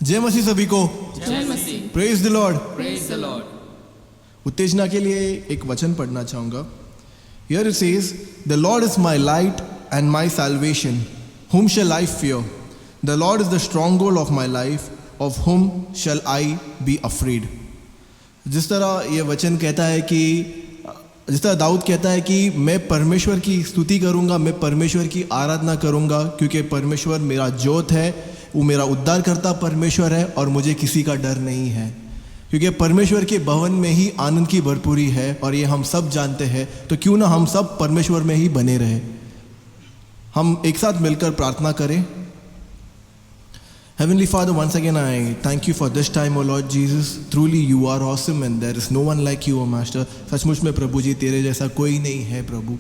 जय मसीह सभी को। जय मसीह। Praise the lord. Praise the lord. उत्तेजना के लिए एक वचन पढ़ना चाहूंगा। Here it says, The Lord is my light and my salvation. Whom shall I fear? The Lord is the stronghold of my life. Of whom shall I be afraid? जिस तरह ये वचन कहता है कि जिस तरह दाऊद कहता है कि मैं परमेश्वर की स्तुति करूंगा, मैं परमेश्वर की आराधना करूंगा, क्योंकि परमेश्वर मेरा जोत है, वो मेरा उद्धार करता परमेश्वर है और मुझे किसी का डर नहीं है, क्योंकि परमेश्वर के भवन में ही आनंद की भरपूरी है और ये हम सब जानते हैं। तो क्यों ना हम सब परमेश्वर में ही बने रहे। हम एक साथ मिलकर प्रार्थना करें। Heavenly Father, once again I thank you for this time, O Lord Jesus. Truly you are awesome and there is no one like you, O Master. सचमुच में प्रभु जी तेरे जैसा कोई नहीं है प्रभु,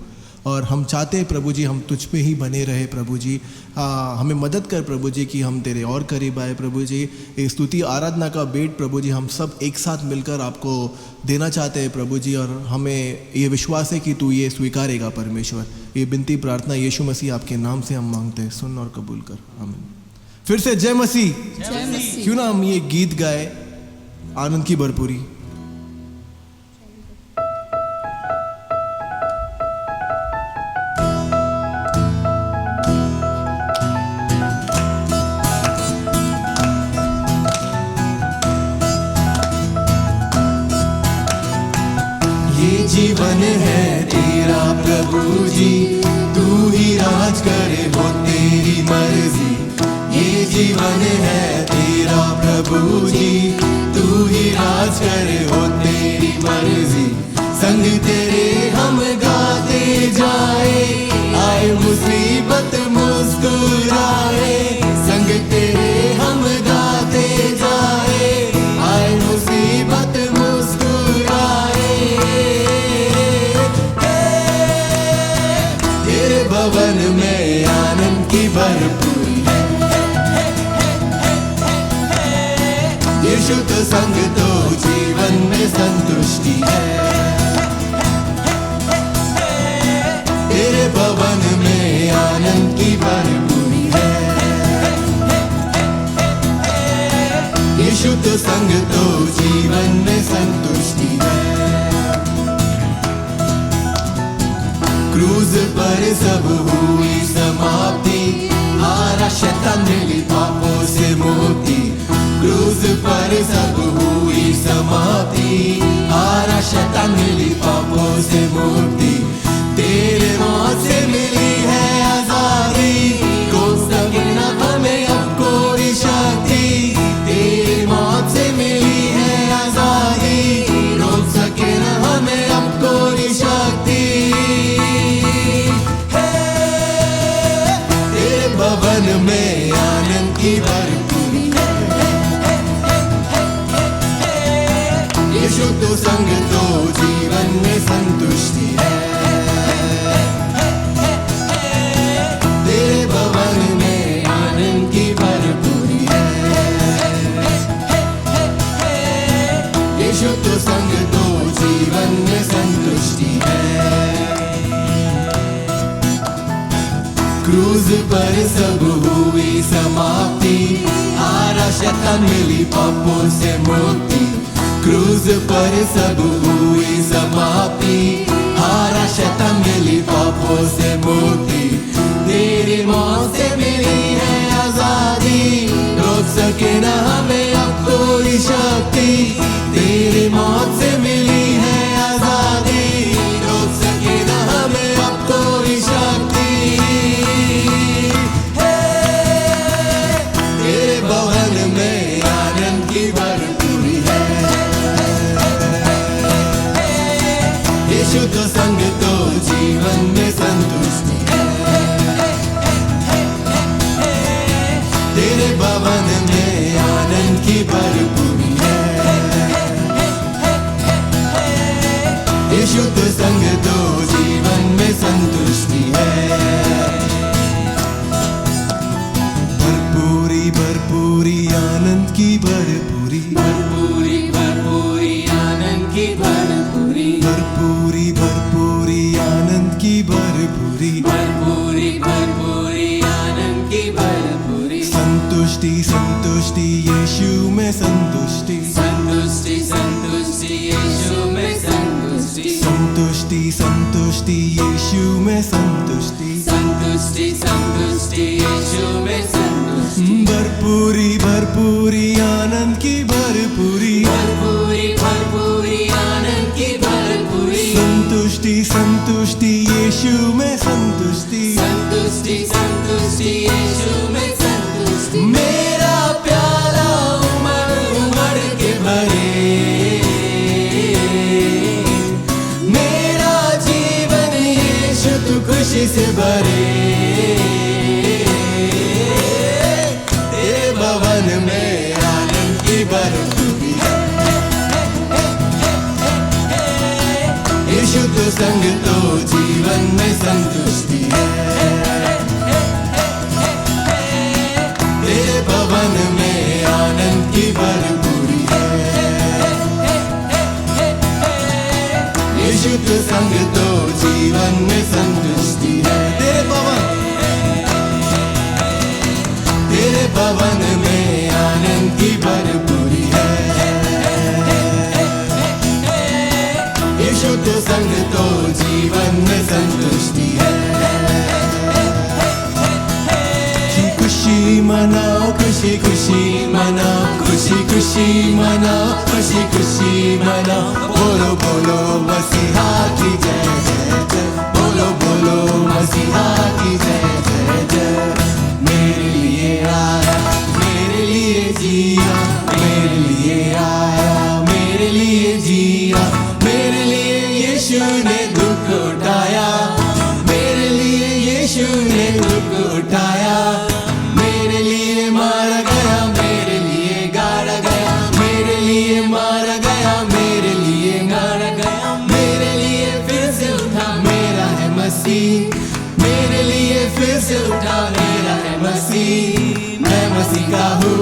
और हम चाहते हैं प्रभु जी हम तुझ पे ही बने रहे प्रभु जी। हमें मदद कर प्रभु जी कि हम तेरे और करीब आए प्रभु जी। ये स्तुति आराधना का बेट प्रभु जी हम सब एक साथ मिलकर आपको देना चाहते हैं प्रभु जी, और हमें ये विश्वास है कि तू ये स्वीकारेगा परमेश्वर। ये विनती प्रार्थना यीशु मसीह आपके नाम से हम मांगते हैं, सुन और कबूल कर, आमीन। फिर से जय मसीह। जय मसीह। क्यों ना हम ये गीत गाए, आनंद की भरपूरी। ये जीवन है तेरा प्रभु जी, तू ही राज करे वो तेरी मर्जी। ये जीवन है तेरा प्रभु जी, तू ही राज करे वो तेरी मर्जी। संग तेरे हम गाते जाए, आए मुसीबत मुस्कुराए। संग तेरे हम गाते जाए, आए मुसीबत मुस्कुराए। तेरे भवन में आनंद की भरपूरी है। यीशु तो संग तो जीवन में संतुष्टि है। तेरे भवन में आनंद की भरपूरी है। यीशु तो संग तो जीवन में संतुष्टि है। क्रूज पर सब हुई समाप्ति, हारा शैतान मिली पापों से मुक्ति। क्रूज पर सब हुई समाप्ति, हारा शैतान मिली पापों से मुक्ति। तेरे मौत से मिली है आजादी, रोक सके न हमें अब कोई शक्ति। तेरी मौत से मिली है आजादी, रोक सके न हमें अब कोई शक्ति। तेरे भवन में आनंद की भरपूरी है। यीशु तो संग तो जीवन में संतुष्टि है। तेरे भवन में आनंद की भरपूरी है। यीशु तो संग तो जीवन में संतुष्टि है। क्रूज पर सब हुई समाप्ति, हारा शैतान मिली पापों से मुक्ति। क्रूज पर सब हुई समाप्ति, हारा शैतान मिली पापों से मुक्ति। तेरी मौत से मिली है आजादी, रोक सके न हमें अब कोई शक्ति। तेरी मौत से मिली है आजादी, रोक सके न हमें अब कोई शक्ति। तेरे भवन में आनंद की भरपूरी है। यीशु तो संग तो जीवन में संतुष्टि है। तेरे भवन में आनंद की भरपूरी है। यीशु तो संग तो जीवन में संतुष्टि है। भरपूरी भरपूरी आनंद की भरपूरी, भरपूरी भरपूरी आनंद की भरपूरी, भरपूरी भरपूरी आनंद की भरपूरी, भरपूरी भरपूरी आनंद की भरपूरी। संतुष्टि संतुष्टि यीशु संतुष्टि संतुष्टि यीशु में संतुष्टि संतुष्टि संतुष्टि यीशु में संतुष्टि भरपूरी भरपूरी आनंद की भरपूरी भरपूरी भरपूरी आनंद की भरपूरी संतुष्टि संतुष्टि यीशु में संतुष्टि संतुष्टि संतुष्टि यीशु में संतुष्टि मेरा प्याला उमड़ उमड़ के भरे मेरा जीवन यीशु तू खुशी से भरे तेरे भवन में आनंद की भरपूरी यीशु तो संग तो जीवन में संतुष्टि है तेरे भवन में आनंद की भरपूरी है यीशु तो संग तो जीवन में संतुष्टि है तेरे भवन में आनंद की भरपूरी है यीशु तो संग तो जीवन में संतुष्टि है खुशी मनाओ खुशी खुशी मनाओ खुशी खुशी मनाओ खुशी खुशी मनाओ बोलो बोलो मसीहा की जय जय जय बोलो बोलो मसीहा की जय जय जय मेरे लिए आया मेरे लिए जिया मेरे लिए आया मेरे लिए जिया मेरे लिए यीशु ने दुख उठाया मेरे लिए यीशु ने दुख उठाया मेरे लिए मारा गया मेरे लिए गाड़ा गया मेरे लिए मारा गया मेरे लिए गाड़ा गया मेरे लिए फिर से उठा मेरा है मसीह मेरे लिए फिर से उठा मेरा है मसीह मैं मसीह का हूँ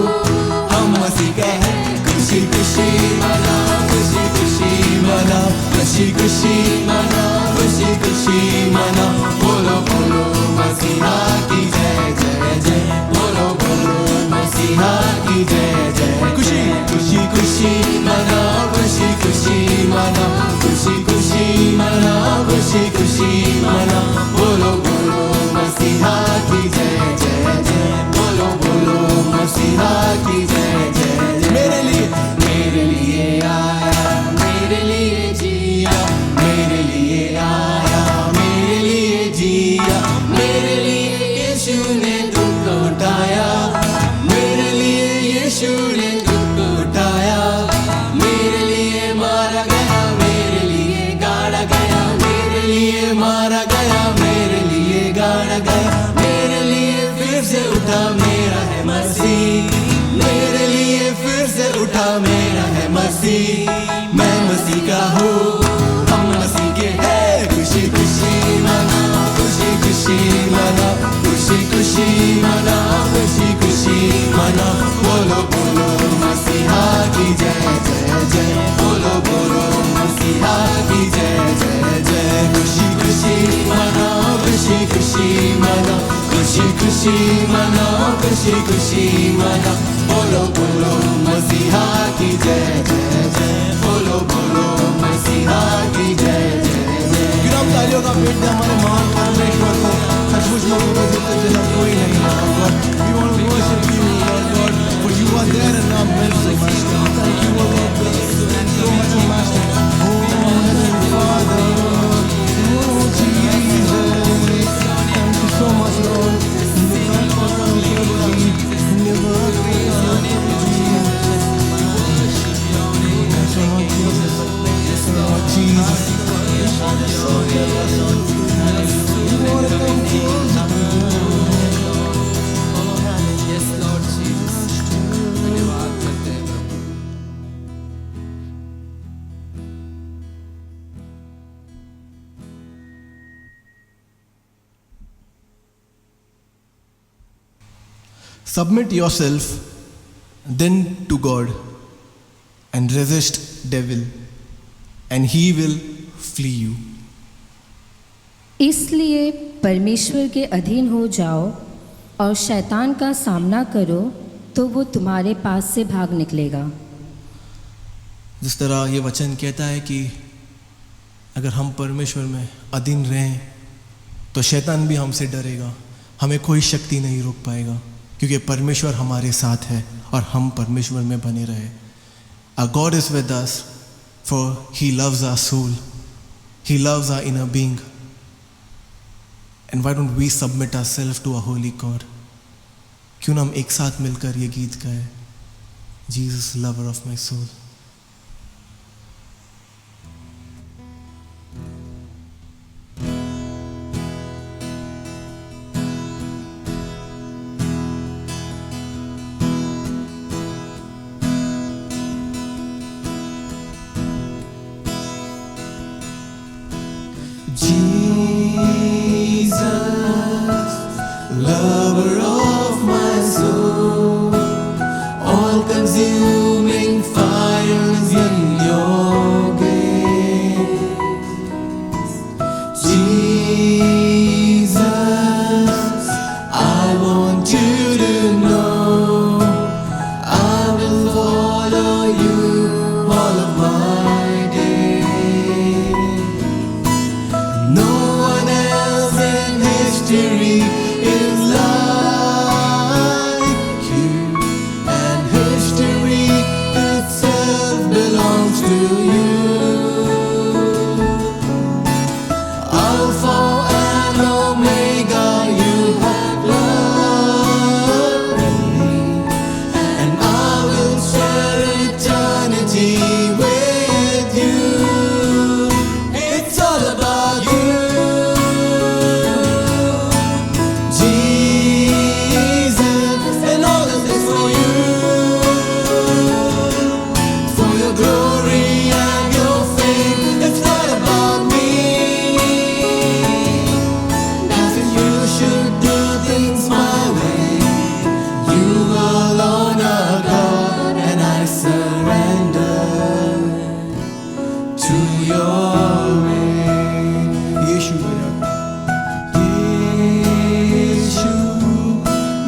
हम मसीह के हैं खुशी खुशी मनाओ खुशी खुशी मनाओ खुशी खुशी मनाओ खुशी खुशी मनाओ बोलो बोलो मसीहा की जय जय जय बोलो बोलो मसीहा की जय जय खुशी खुशी खुशी मनाओ खुशी खुशी मनाओ खुशी खुशी मनाओ खुशी खुशी मनाओ बोलो बोलो मसीहा की जय जय जय बोलो बोलो मसीहा की जय जय जय मेरे लिए आया मेरे लिए जिया मेरे लिए आया मेरे लिए जिया मेरे लिए यीशु ने दुख उठाया मेरे लिए यीशु ने दुख उठाया मेरे लिए मारा गया मेरे लिए गाड़ा गया मेरे लिए मारा गया मेरे लिए गाड़ा गया मेरे लिए फिर से उठा मेरा है मसीह मेरे लिए फिर से उठा मेरा है मसीह मैं मसीह का हूँ हम मसीह के हैं खुशी खुशी मनाओ खुशी खुशी मनाओ खुशी खुशी मनाओ खुशी खुशी मनाओ बोलो बोलो मसीहा की जय जय जय बोलो बोलो मसीहा की जय जय जय खुशी खुशी मनाओ खुशी खुशी मनाओ खुशी खुशी मनाओ खुशी खुशी मनाओ बोलो बोलो मसीहा की जय जय जय बोलो बोलो मसीहा की जय जय जय गिराम तालियों का पेट दे हमारे महान परमेश्वर को सचमुच में उनको जितना जना कोई नहीं है God. We want to worship you, Lord God, for you are there in our midst, O Master. Thank you, O Lord God, so much, O Master. Oh, Heavenly Father, oh Jesus, thank you so much, Lord. Yes, Lord Jesus. धन्यवाद करते हैं प्रभु। Submit yourself then to God and resist devil and he will flee you. इसलिए परमेश्वर के अधीन हो जाओ और शैतान का सामना करो तो वो तुम्हारे पास से भाग निकलेगा। जिस तरह ये वचन कहता है कि अगर हम परमेश्वर में अधीन रहें तो शैतान भी हमसे डरेगा, हमें कोई शक्ति नहीं रोक पाएगा, क्योंकि परमेश्वर हमारे साथ है और हम परमेश्वर में बने रहे। Our God is with us, for He loves our soul, He loves our inner being. And why don't we submit ourselves to our holy God? क्यों ना हम एक साथ मिलकर ये गीत गाएं, Jesus lover of my soul. Jesus, lover of my soul, all-consuming fire is in your gaze. Jesus, I want you to know I will follow you all of my days. No one else in history is like you, and history itself belongs to you. Alpha and Omega, you have loved me, and I will share eternity with you. It's all about you, Jesus, and all of this for you, for your glory and your fame. It's not about me, asking you should do things my way. You alone are God, and I surrender to your way. यीशु मेरा यीशु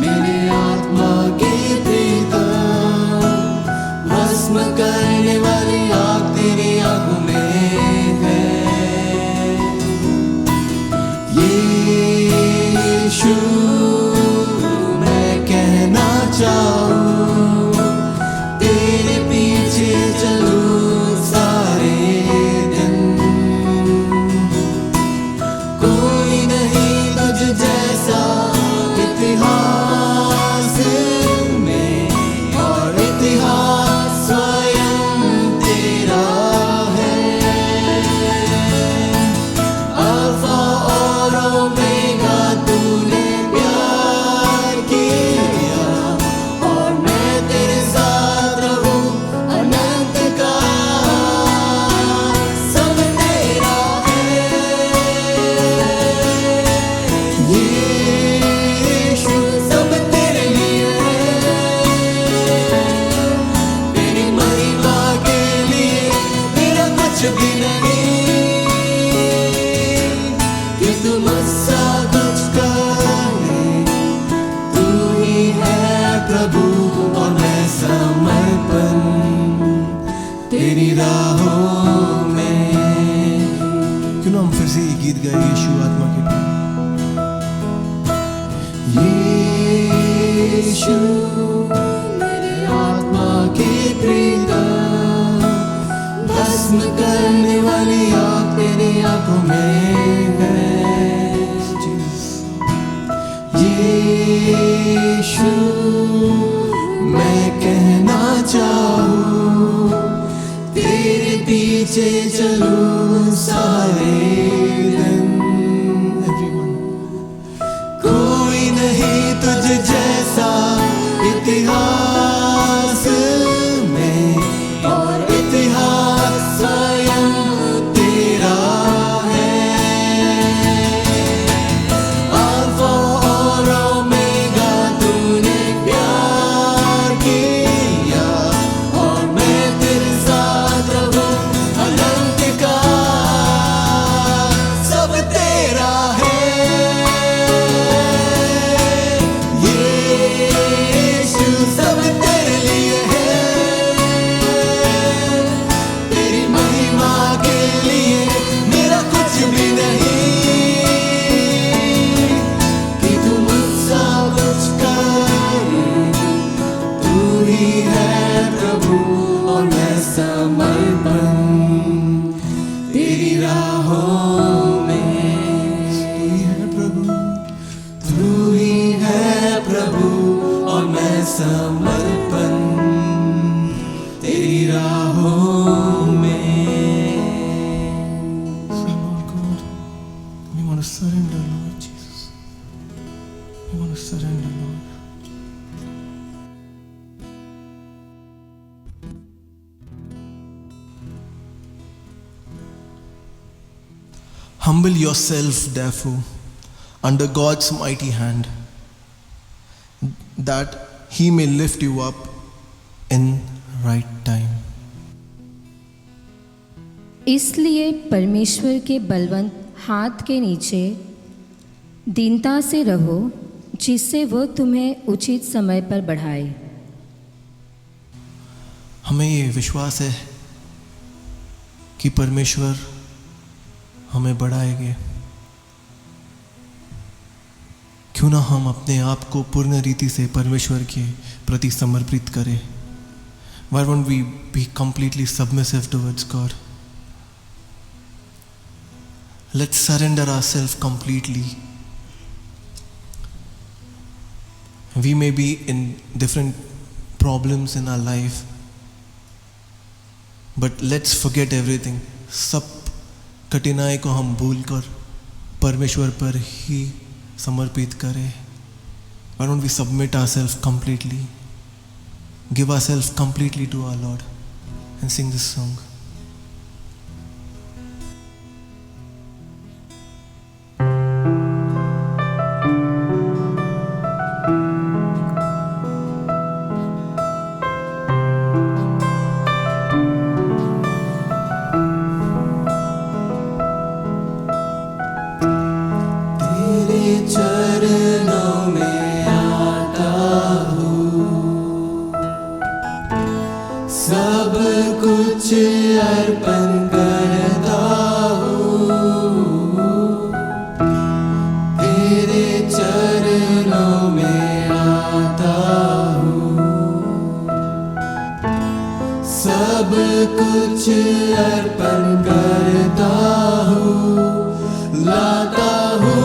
मेरे आत्मा के प्रीतम, भस्म करने वाली आग तेरी आंखों में है। यीशु मैं कहना चाहूँ, तेरे पीछे चलूँ सारे दिन। कोई नहीं तुझ जैसा इतिहास में, और इतिहास स्वयं तेरा है। अल्फा और ओमेगा तूने प्यार किया, और मैं तेरे साथ रहूं अनंत काल। सब तेरा है यीशु, सब तेरे लिए है, तेरी महिमा के लिए मेरा कुछ भी नहीं, कि तू मुझसा कुछ करे। तू ही है प्रभु और मैं समर्पण तेरी राहों में। क्यों ना हम फिर से ये गीत गाएं यीशु आत्मा के लिए। यीशु मेरे आत्मा के प्रीतम, भस्म करने वाली आग तेरी आंखों में है। यीशु मैं कहना चाहूँ, तेरे पीछे चलूँ सारे दिन। कोई नहीं तुझ जैसा इतिहास में, और इतिहास स्वयं तेरा है। अल्फा और ओमेगा तूने प्यार किया, और मैं तेरे साथ रहूं अनंत काल। राहों में तू ही है प्रभु और मैं समर्पण तेरी राहों में। We want to surrender, Lord Jesus. We want to surrender, Lord. Humble yourself, therefore, under God's mighty hand, that He may lift you up in right time. इसलिए परमेश्वर के बलवंत हाथ के नीचे दीनता से रहो, जिससे वो तुम्हें उचित समय पर बढ़ाए। हमें ये विश्वास है कि परमेश्वर हमें बढ़ाएंगे। क्यों ना हम अपने आप को पूर्ण रीति से परमेश्वर के प्रति समर्पित करें। Why won't we be completely submissive towards God? Let's surrender ourselves completely. We may be in different problems in our life, but let's forget everything. सब कठिनाई को हम भूलकर परमेश्वर पर ही समर्पित करें। Why don't we submit ourselves completely, give ourselves completely to our Lord and sing this song. चरणों में आता हूँ, सब कुछ अर्पण करता हूँ। तेरे चरणों में आता हूँ, सब कुछ अर्पण करता हूँ। लाता हूँ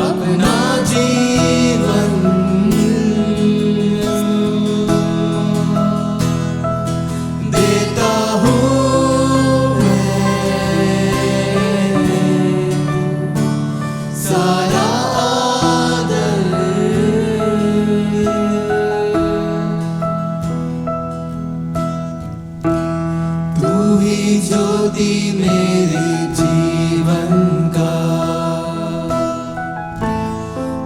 अपना जीवन, देता हूँ मैं सारा आदर। तू ही ज्योति मेरे जीवन का,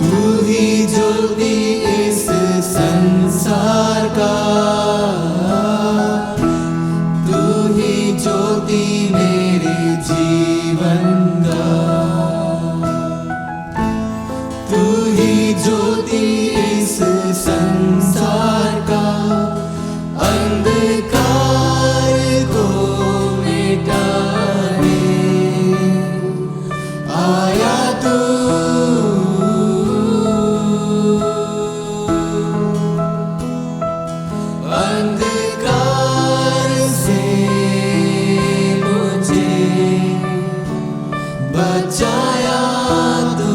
तू ही ज्योति इस संसार का, तू ही ज्योति मेरे जीवन का, तू ही ज्योति इस संसार का। अंधकार को मिटाने आया तू, अंधकार से मुझे बचाया तू।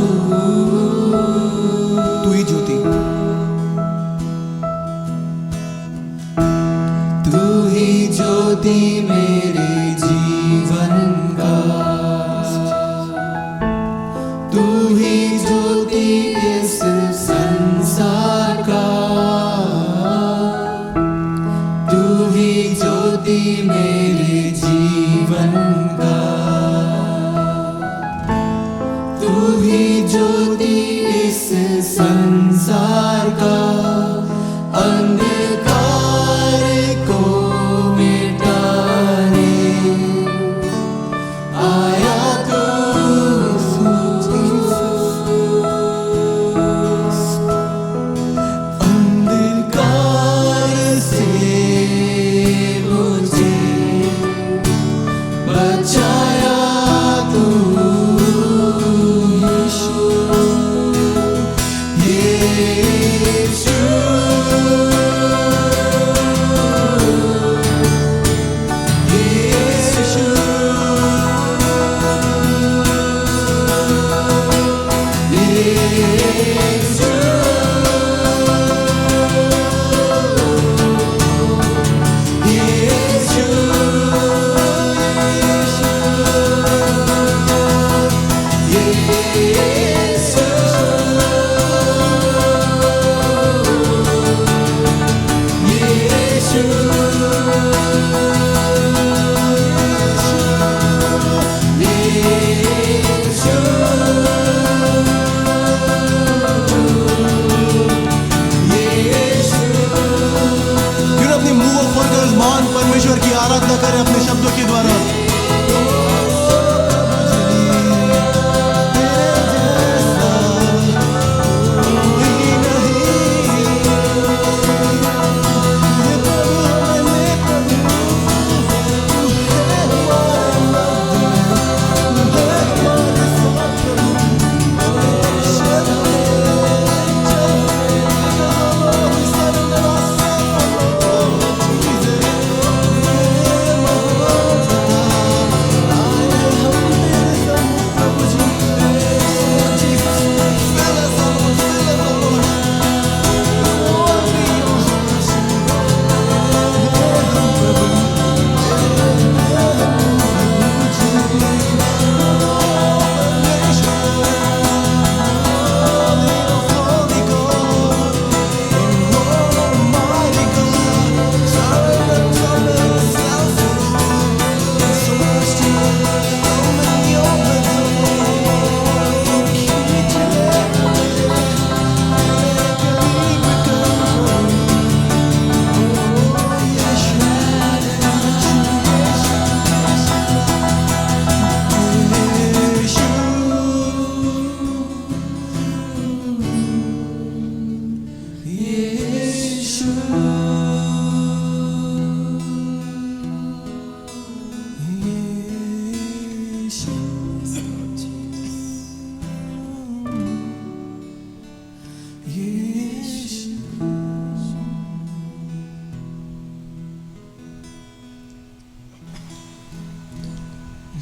तू ही ज्योति, तू ही ज्योति मेरे जीवन का, तू ही ज्योति इस संसार का, तू ही ज्योति मेरे जीवन का, तू ही ज्योति इस संसार का। अंधकार को मिटाने आया तू, अंधकार से मुझे खोलकर उस महान परमेश्वर की आराधना करें अपने शब्दों के द्वारा।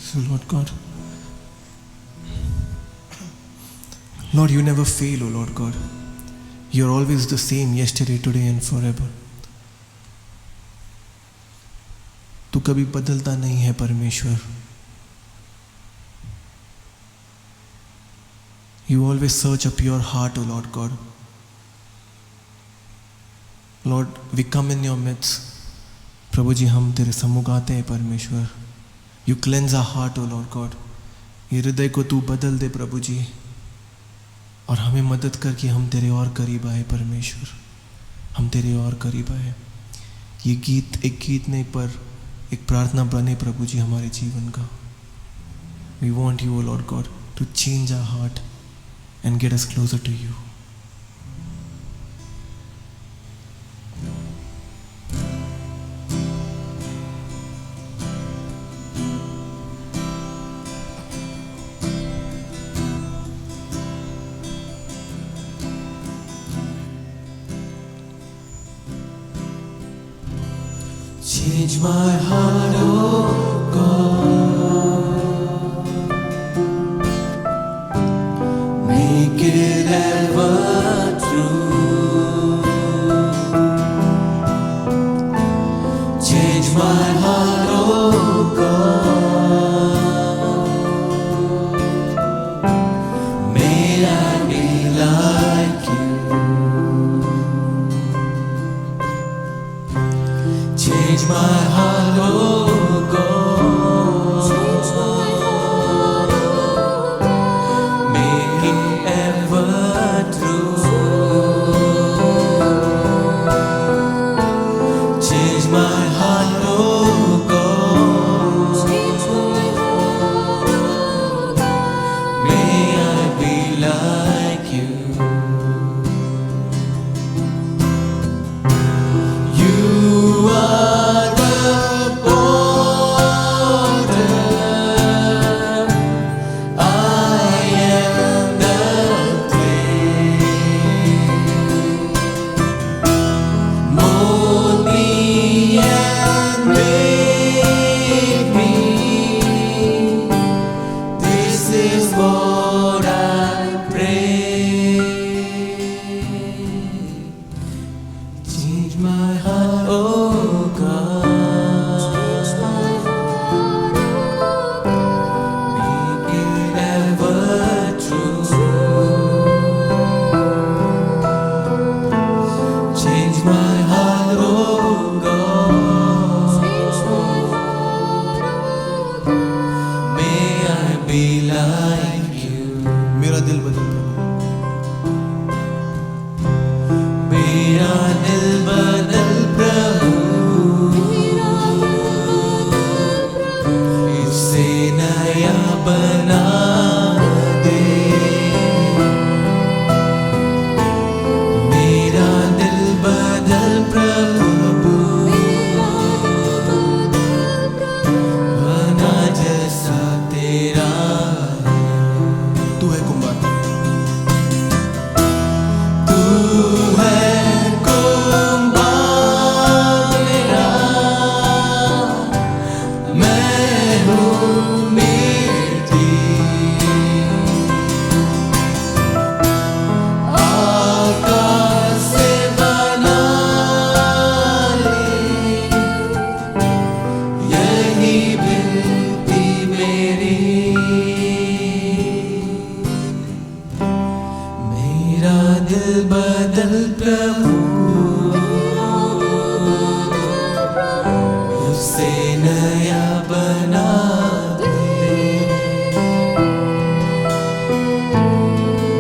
So Lord God, Lord, you never fail, oh Lord God. You're always the same yesterday, today and forever. तू कभी बदलता नहीं है परमेश्वर. You always search a pure heart, O Lord God. Lord, we come in your midst. प्रभु जी हम तेरे सम्मुख आते हैं परमेश्वर. You cleanse our heart, O Lord God. ये हृदय को तू बदल दे प्रभु जी, और हमें मदद कर कि हम तेरे और करीब आए परमेश्वर. हम तेरे और करीब आए. ये गीत एक गीत नहीं पर एक प्रार्थना बने प्रभु जी हमारे जीवन का. We want you, O Lord God, to change our heart and get us closer to you. Change my heart, oh God. Make it ever true. Change my heart, oh God. May I be like you. Change my heart, oh God. Change my heart, oh God. Make it ever true. Change my heart, oh God. Change my heart, oh God. May I be like you. You are the born नया बना दे,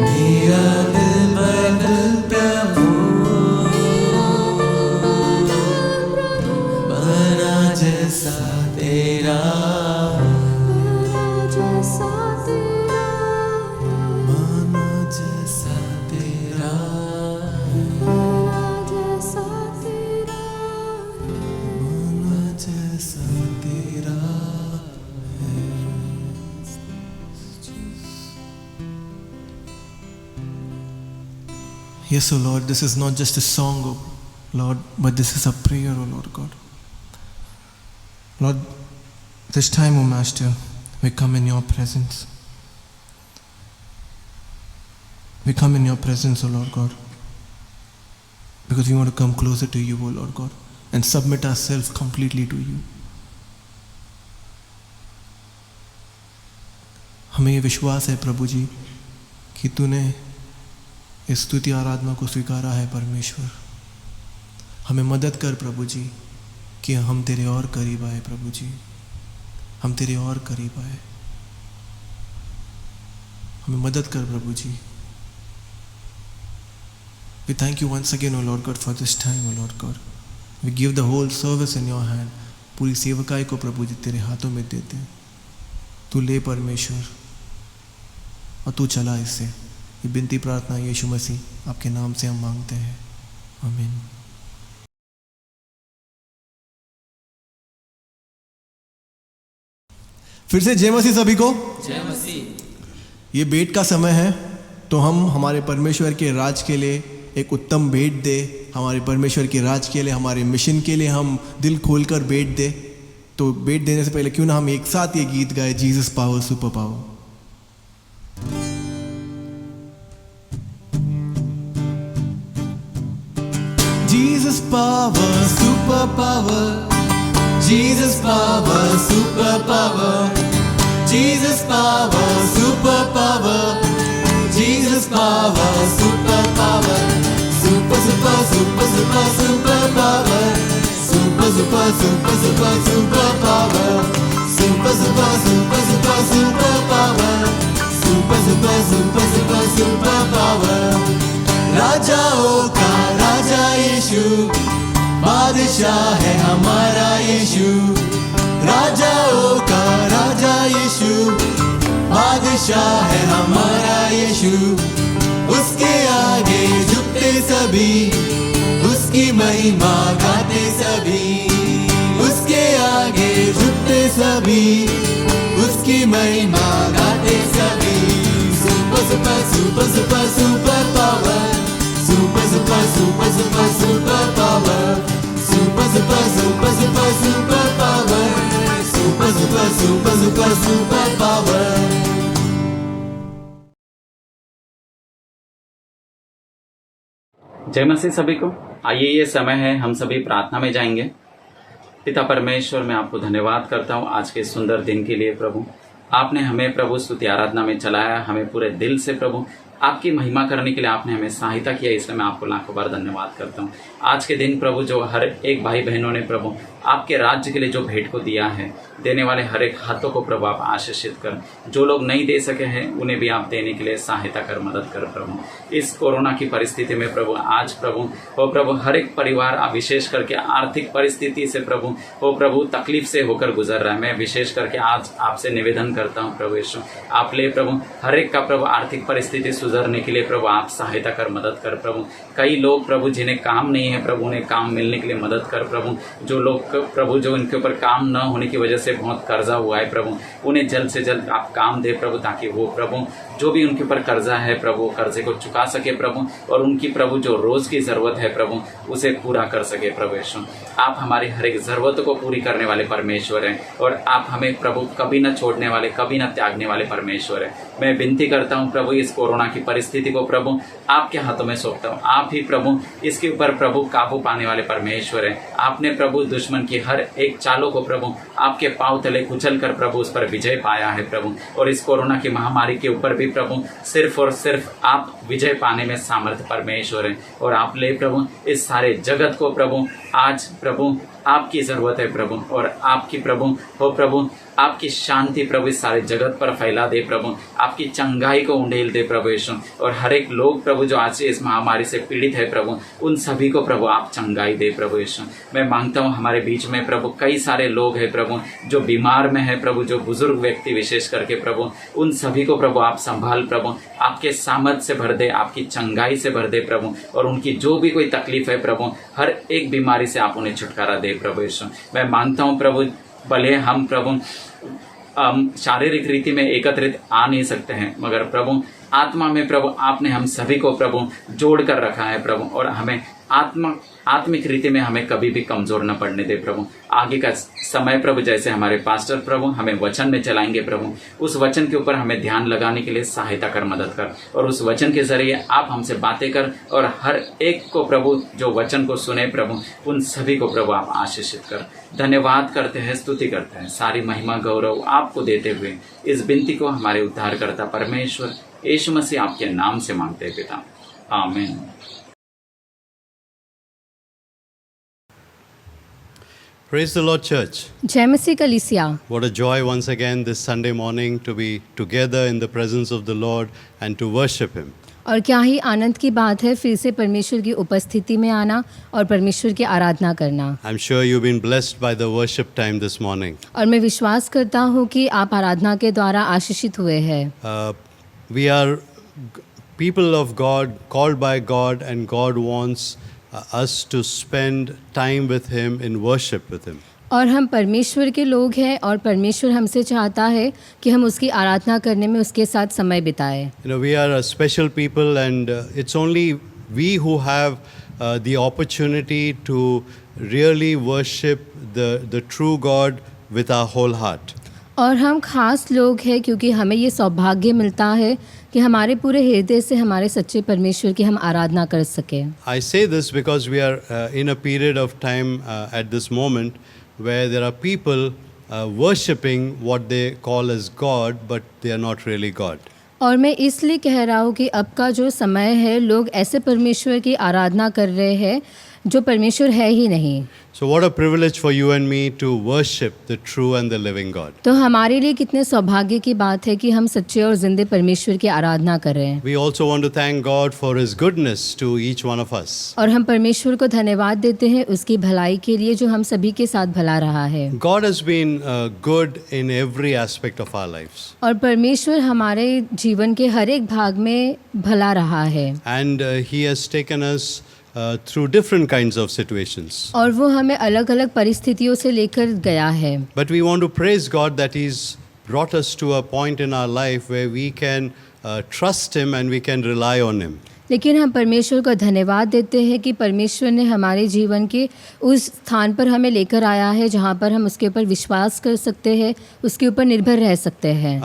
मेरा दिल बदल प्रभु, बना जैसा तेरा, बना जैसा तेरा, बना जैसा तेरा है। Yes, O Lord, this is not just a song, O Lord, but this is a prayer, O Lord God. Lord, this time, O Master, we come in your presence. We come in your presence, O Lord God, because we want to come closer to you, O Lord God, and submit ourselves completely to you. हमें ये विश्वास है प्रभु जी कि तूने इस स्तुति आराधना को स्वीकारा है परमेश्वर। हमें मदद कर प्रभु जी कि हम तेरे और करीब आए प्रभु जी, हम तेरे और करीब आए। हमें मदद कर प्रभु जी। We thank you once again, O Lord God, for this time, O Lord God. We give the whole service in your hand. पूरी सेवकाई को प्रभु जी तेरे हाथों में देते हैं। तू ले परमेश्वर और तू चला इससे। ये बिनती प्रार्थना यीशु मसीह आपके नाम से हम मांगते हैं, आमीन। फिर से जय मसीह सभी को। जय मसीह। ये भेंट का समय है, तो हम हमारे परमेश्वर के राज के लिए एक उत्तम भेंट दे। हमारे परमेश्वर के राज के लिए, हमारे मिशन के लिए हम दिल खोलकर भेंट दे। तो भेंट देने से पहले क्यों ना हम एक साथ ये गीत गाए, Jesus power super power. Jesus power, super power. Jesus power, super power. Jesus power, super power. Jesus power, super power. Super, super, super, super, super power. Super, super, super, super, super power. Super, super, super, super, super power. Super, super, super, super, super power. राजाओं का राजा यीशु, बादशाह है हमारा यीशु। राजाओं का राजा यीशु, बादशाह है हमारा यीशु। उसके आगे झुकते सभी, उसकी महिमा गाते सभी। उसके आगे झुकते सभी, उसकी महिमा गाते सभी। Super super super super super power, super super super super super power, super super super super super power, super super super super super power. जय मसीह सभी को। आइए, ये समय है, हम सभी प्रार्थना में जाएंगे। पिता परमेश्वर, मैं आपको धन्यवाद करता हूँ आज के सुंदर दिन के लिए। प्रभु, आपने हमें प्रभु स्तुति आराधना में चलाया, हमें पूरे दिल से प्रभु आपकी महिमा करने के लिए आपने हमें सहायता किया, इसलिए मैं आपको लाखों बार धन्यवाद करता हूँ। आज के दिन प्रभु, जो हर एक भाई बहनों ने प्रभु आपके राज्य के लिए जो भेंट को दिया है, देने वाले हर एक हाथों को प्रभु आप आशीषित कर। जो लोग नहीं दे सके हैं उन्हें भी आप देने के लिए सहायता कर, मदद कर प्रभु। इस कोरोना की परिस्थिति में प्रभु आज प्रभु वो प्रभु हर एक परिवार विशेष करके आर्थिक परिस्थिति से प्रभु वो प्रभु तकलीफ से होकर गुजर रहा है। मैं विशेष करके आज आपसे निवेदन करता हूँ प्रभु यीशु, आप ले प्रभु हर एक का प्रभु आर्थिक परिस्थिति सुधरने के लिए प्रभु आप सहायता कर, मदद कर प्रभु। कई लोग प्रभु जिन्हें काम नहीं है प्रभु, उन्हें काम मिलने के लिए मदद कर प्रभु। जो लोग प्रभु जो इनके ऊपर काम न होने की वजह से बहुत कर्जा हुआ है प्रभु, उन्हें जल्द से जल्द आप काम दे प्रभु, ताकि वो प्रभु जो भी उनके ऊपर कर्जा है प्रभु कर्जे को चुका सके प्रभु, और उनकी प्रभु जो रोज की जरूरत है प्रभु उसे पूरा कर सके प्रभु यीशु। आप हमारी हर एक जरूरत को पूरी करने वाले परमेश्वर हैं, और आप हमें प्रभु कभी न छोड़ने वाले, कभी न त्यागने वाले परमेश्वर हैं। मैं विनती करता हूँ प्रभु, इस कोरोना की परिस्थिति को प्रभु आपके हाथों में सौंपता हूँ। आप ही प्रभु इसके ऊपर प्रभु काबू पाने वाले परमेश्वर हैं। आपने प्रभु दुश्मन की हर एक चालों को प्रभु आपके पांव तले कुचल कर प्रभु उस पर विजय पाया है प्रभु, और इस कोरोना की महामारी के ऊपर भी प्रभु सिर्फ और सिर्फ आप विजय पाने में सामर्थ्य परमेश्वर हैं। और आप ले प्रभु इस सारे जगत को प्रभु आज प्रभु आपकी ज़रूरत है प्रभु, और आपकी प्रभु हो प्रभु, आपकी शांति प्रभु इस सारे जगत पर फैला दे प्रभु, आपकी चंगाई को उंडेल दे प्रभु यीशु। और हर एक लोग प्रभु जो आज इस महामारी से पीड़ित है प्रभु, उन सभी को प्रभु आप चंगाई दे प्रभु यीशु। मैं मांगता हूँ हमारे बीच में प्रभु कई सारे लोग हैं प्रभु जो बीमार में है प्रभु, जो बुजुर्ग व्यक्ति विशेष करके प्रभु, उन सभी को प्रभु आप संभाल प्रभु, आपके सामर्थ से भर दे, आपकी चंगाई से भर दे प्रभु, और उनकी जो भी कोई तकलीफ है प्रभु, हर एक बीमारी से आप उन्हें छुटकारा दे प्रभु यीशु। मैं मांगता हूँ प्रभु, भले हम प्रभु शारीरिक रीति में एकत्रित आ नहीं सकते हैं, मगर प्रभु आत्मा में प्रभु आपने हम सभी को प्रभु जोड़ कर रखा है प्रभु, और हमें आत्मिक रीति में हमें कभी भी कमजोर न पड़ने दे प्रभु। आगे का समय प्रभु जैसे हमारे पास्टर प्रभु हमें वचन में चलाएंगे प्रभु, उस वचन के ऊपर हमें ध्यान लगाने के लिए सहायता कर, मदद कर, और उस वचन के जरिए आप हमसे बातें कर, और हर एक को प्रभु जो वचन को सुने प्रभु, उन सभी को प्रभु आप आशीषित कर। धन्यवाद करते हैं, स्तुति करते हैं, सारी महिमा गौरव आपको देते हुए इस विनती को हमारे उद्धारकर्ता परमेश्वर यीशु मसीह आपके नाम से मांगते हैं पिता, आमीन। Praise the Lord, Church. जय मसीह कलीसिया। What a joy once again this Sunday morning to be together in the presence of the Lord and to worship Him. और क्या ही आनंद की बात है फिर से परमेश्वर की उपस्थिति में आना और परमेश्वर की आराधना करना। I'm sure you've been blessed by the worship time this morning. और मैं विश्वास करता हूँ कि आप आराधना के द्वारा आशीषित हुए हैं। We are people of God, called by God, and God wants us to spend time with Him in worship with Him. और हम परमेश्वर के लोग हैं और परमेश्वर हमसे चाहता है कि हम उसकी आराधना करने में उसके साथ समय बिताएं। You know, we are a special people, and it's only we who have the opportunity to really worship the true God with our whole heart. और हम खास लोग हैं क्योंकि हमें ये सौभाग्य मिलता है कि हमारे पूरे हृदय से हमारे सच्चे परमेश्वर की हम आराधना कर सकें। I say this because we are in a period of time at this moment where there are people worshipping what they call as God, but they are not really God. और मैं इसलिए कह रहा हूँ कि अब का जो समय है लोग ऐसे परमेश्वर की आराधना कर रहे हैं जो परमेश्वर है ही नहीं। So what a privilege for you and me to worship the true and the living God. तो हमारे लिए कितने सौभाग्य की बात है कि हम सच्चे और जिंदे परमेश्वर की आराधना कर रहे हैं। We also want to thank God for His goodness to each one of us. और हम परमेश्वर को धन्यवाद देते हैं उसकी भलाई के लिए जो हम सभी के साथ भला रहा है। God has been good in every aspect of our lives. और परमेश्वर हमारे जीवन के हर एक भाग में भला रहा है। And He has taken us through different kinds of situations. और वो हमें अलग अलग परिस्थितियों से लेकर गया है। But we want to praise God that He's brought us to a point in our life where we can trust Him and we can rely on Him. लेकिन हम परमेश्वर को धन्यवाद देते हैं कि परमेश्वर ने हमारे जीवन के उस स्थान पर हमें लेकर आया है जहाँ पर हम उसके ऊपर विश्वास कर सकते हैं, उसके ऊपर निर्भर रह सकते हैं।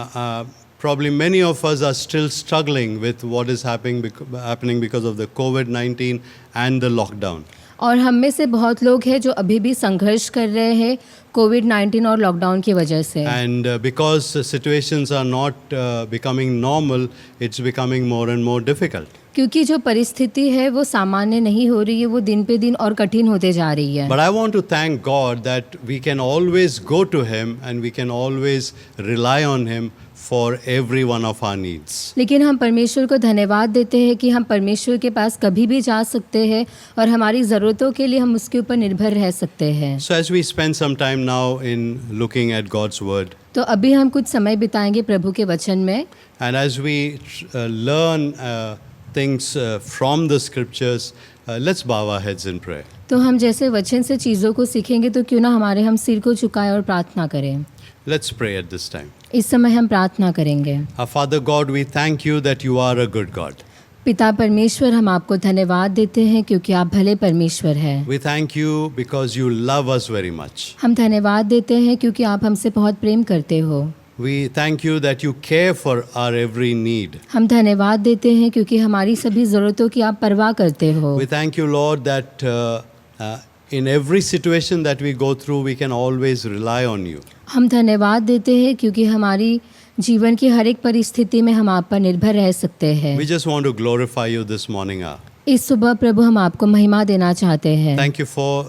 Probably many of us are still struggling with what is happening because of the COVID-19 and the lockdown. और हम में से बहुत लोग हैं जो अभी भी संघर्ष कर रहे हैं कोविड-19 और लॉकडाउन की वजह से। And because situations are not becoming normal, it's becoming more and more difficult. क्योंकि जो परिस्थिति है वो सामान्य नहीं हो रही है, वो दिन पे दिन और कठिन होते जा रही है। But I want to thank God that we can always go to Him and we can always rely on Him for every one of our needs. लेकिन हम परमेश्वर को धन्यवाद देते हैं कि हम परमेश्वर के पास कभी भी जा सकते हैं और हमारी ज़रूरतों के लिए हम उसके ऊपर निर्भर रह सकते हैं। So as we spend some time now in looking at God's word, तो अभी हम कुछ समय बिताएंगे प्रभु के वचन में। and as we learn things from the scriptures, let's bow our heads in prayer. तो हम जैसे वचन से चीज़ों को सीखेंगे तो क्यों ना हमारे हम सिर को झुकाएं और प्रार्थना करें। Let's pray at this time. इस समय हम प्रार्थना करेंगे। Our Father God, we thank you that you are a good God. पिता परमेश्वर, हम आपको धन्यवाद देते हैं क्योंकि आप भले परमेश्वर हैं। We thank you because you love us very much. हम धन्यवाद देते हैं क्योंकि आप हमसे बहुत प्रेम करते हो। We thank you that you care for our every need. हम धन्यवाद देते हैं क्योंकि हमारी सभी ज़रूरतों की आप परवाह करते हो। We thank you, Lord, that in every situation that we go through, we can always rely on you. हम धन्यवाद देते हैं क्योंकि हमारी जीवन की हर एक परिस्थिति में हम आप पर निर्भर रह सकते हैं। We just want to glorify you this morning. इस सुबह प्रभु हम आपको महिमा देना चाहते हैं। Thank you for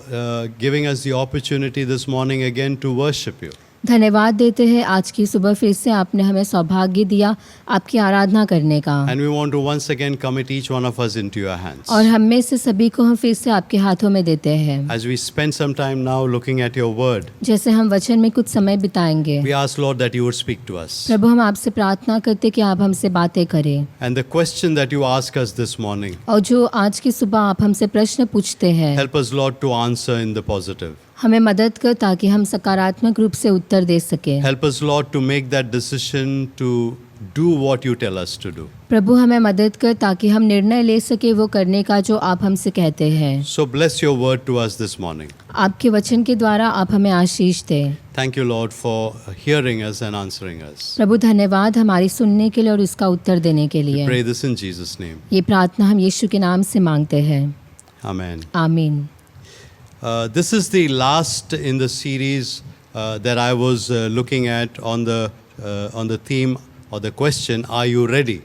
giving us the opportunity this morning again to worship you. धन्यवाद देते हैं आज की सुबह फिर से आपने हमें सौभाग्य दिया आपकी आराधना करने का। And we want to once again commit each one of us into your hands. और हम में से सभी को हम फिर से आपके हाथों में देते हैं। As we spend some time now looking at your word, जैसे हम वचन में कुछ समय बिताएंगे, we ask, Lord, that you would speak to us. प्रभु हम आपसे प्रार्थना करते कि आप हमसे बातें करें। And the question that you ask us this morning, और जो आज की सुबह आप हमसे प्रश्न पूछते हैं, help us, Lord, to answer in the positive. हमें मदद कर ताकि हम सकारात्मक रूप से उत्तर दे सकें। Help us, Lord, to make that decision to do what you tell us to do. प्रभु हमें मदद कर ताकि हम निर्णय ले सके वो करने का जो आप हमसे कहते हैं। So bless your word to us this morning. आपके वचन के द्वारा आप हमें आशीष दें। Thank you, Lord, for hearing us and answering us. प्रभु धन्यवाद हमारी सुनने के लिए और उसका उत्तर देने के लिए। Pray this in Jesus' name. ये प्रार्थना हम यीशु के नाम से मांगते हैं, Amen. आमीन। This is the last in the series that I was looking at on the theme or the question, Are you ready?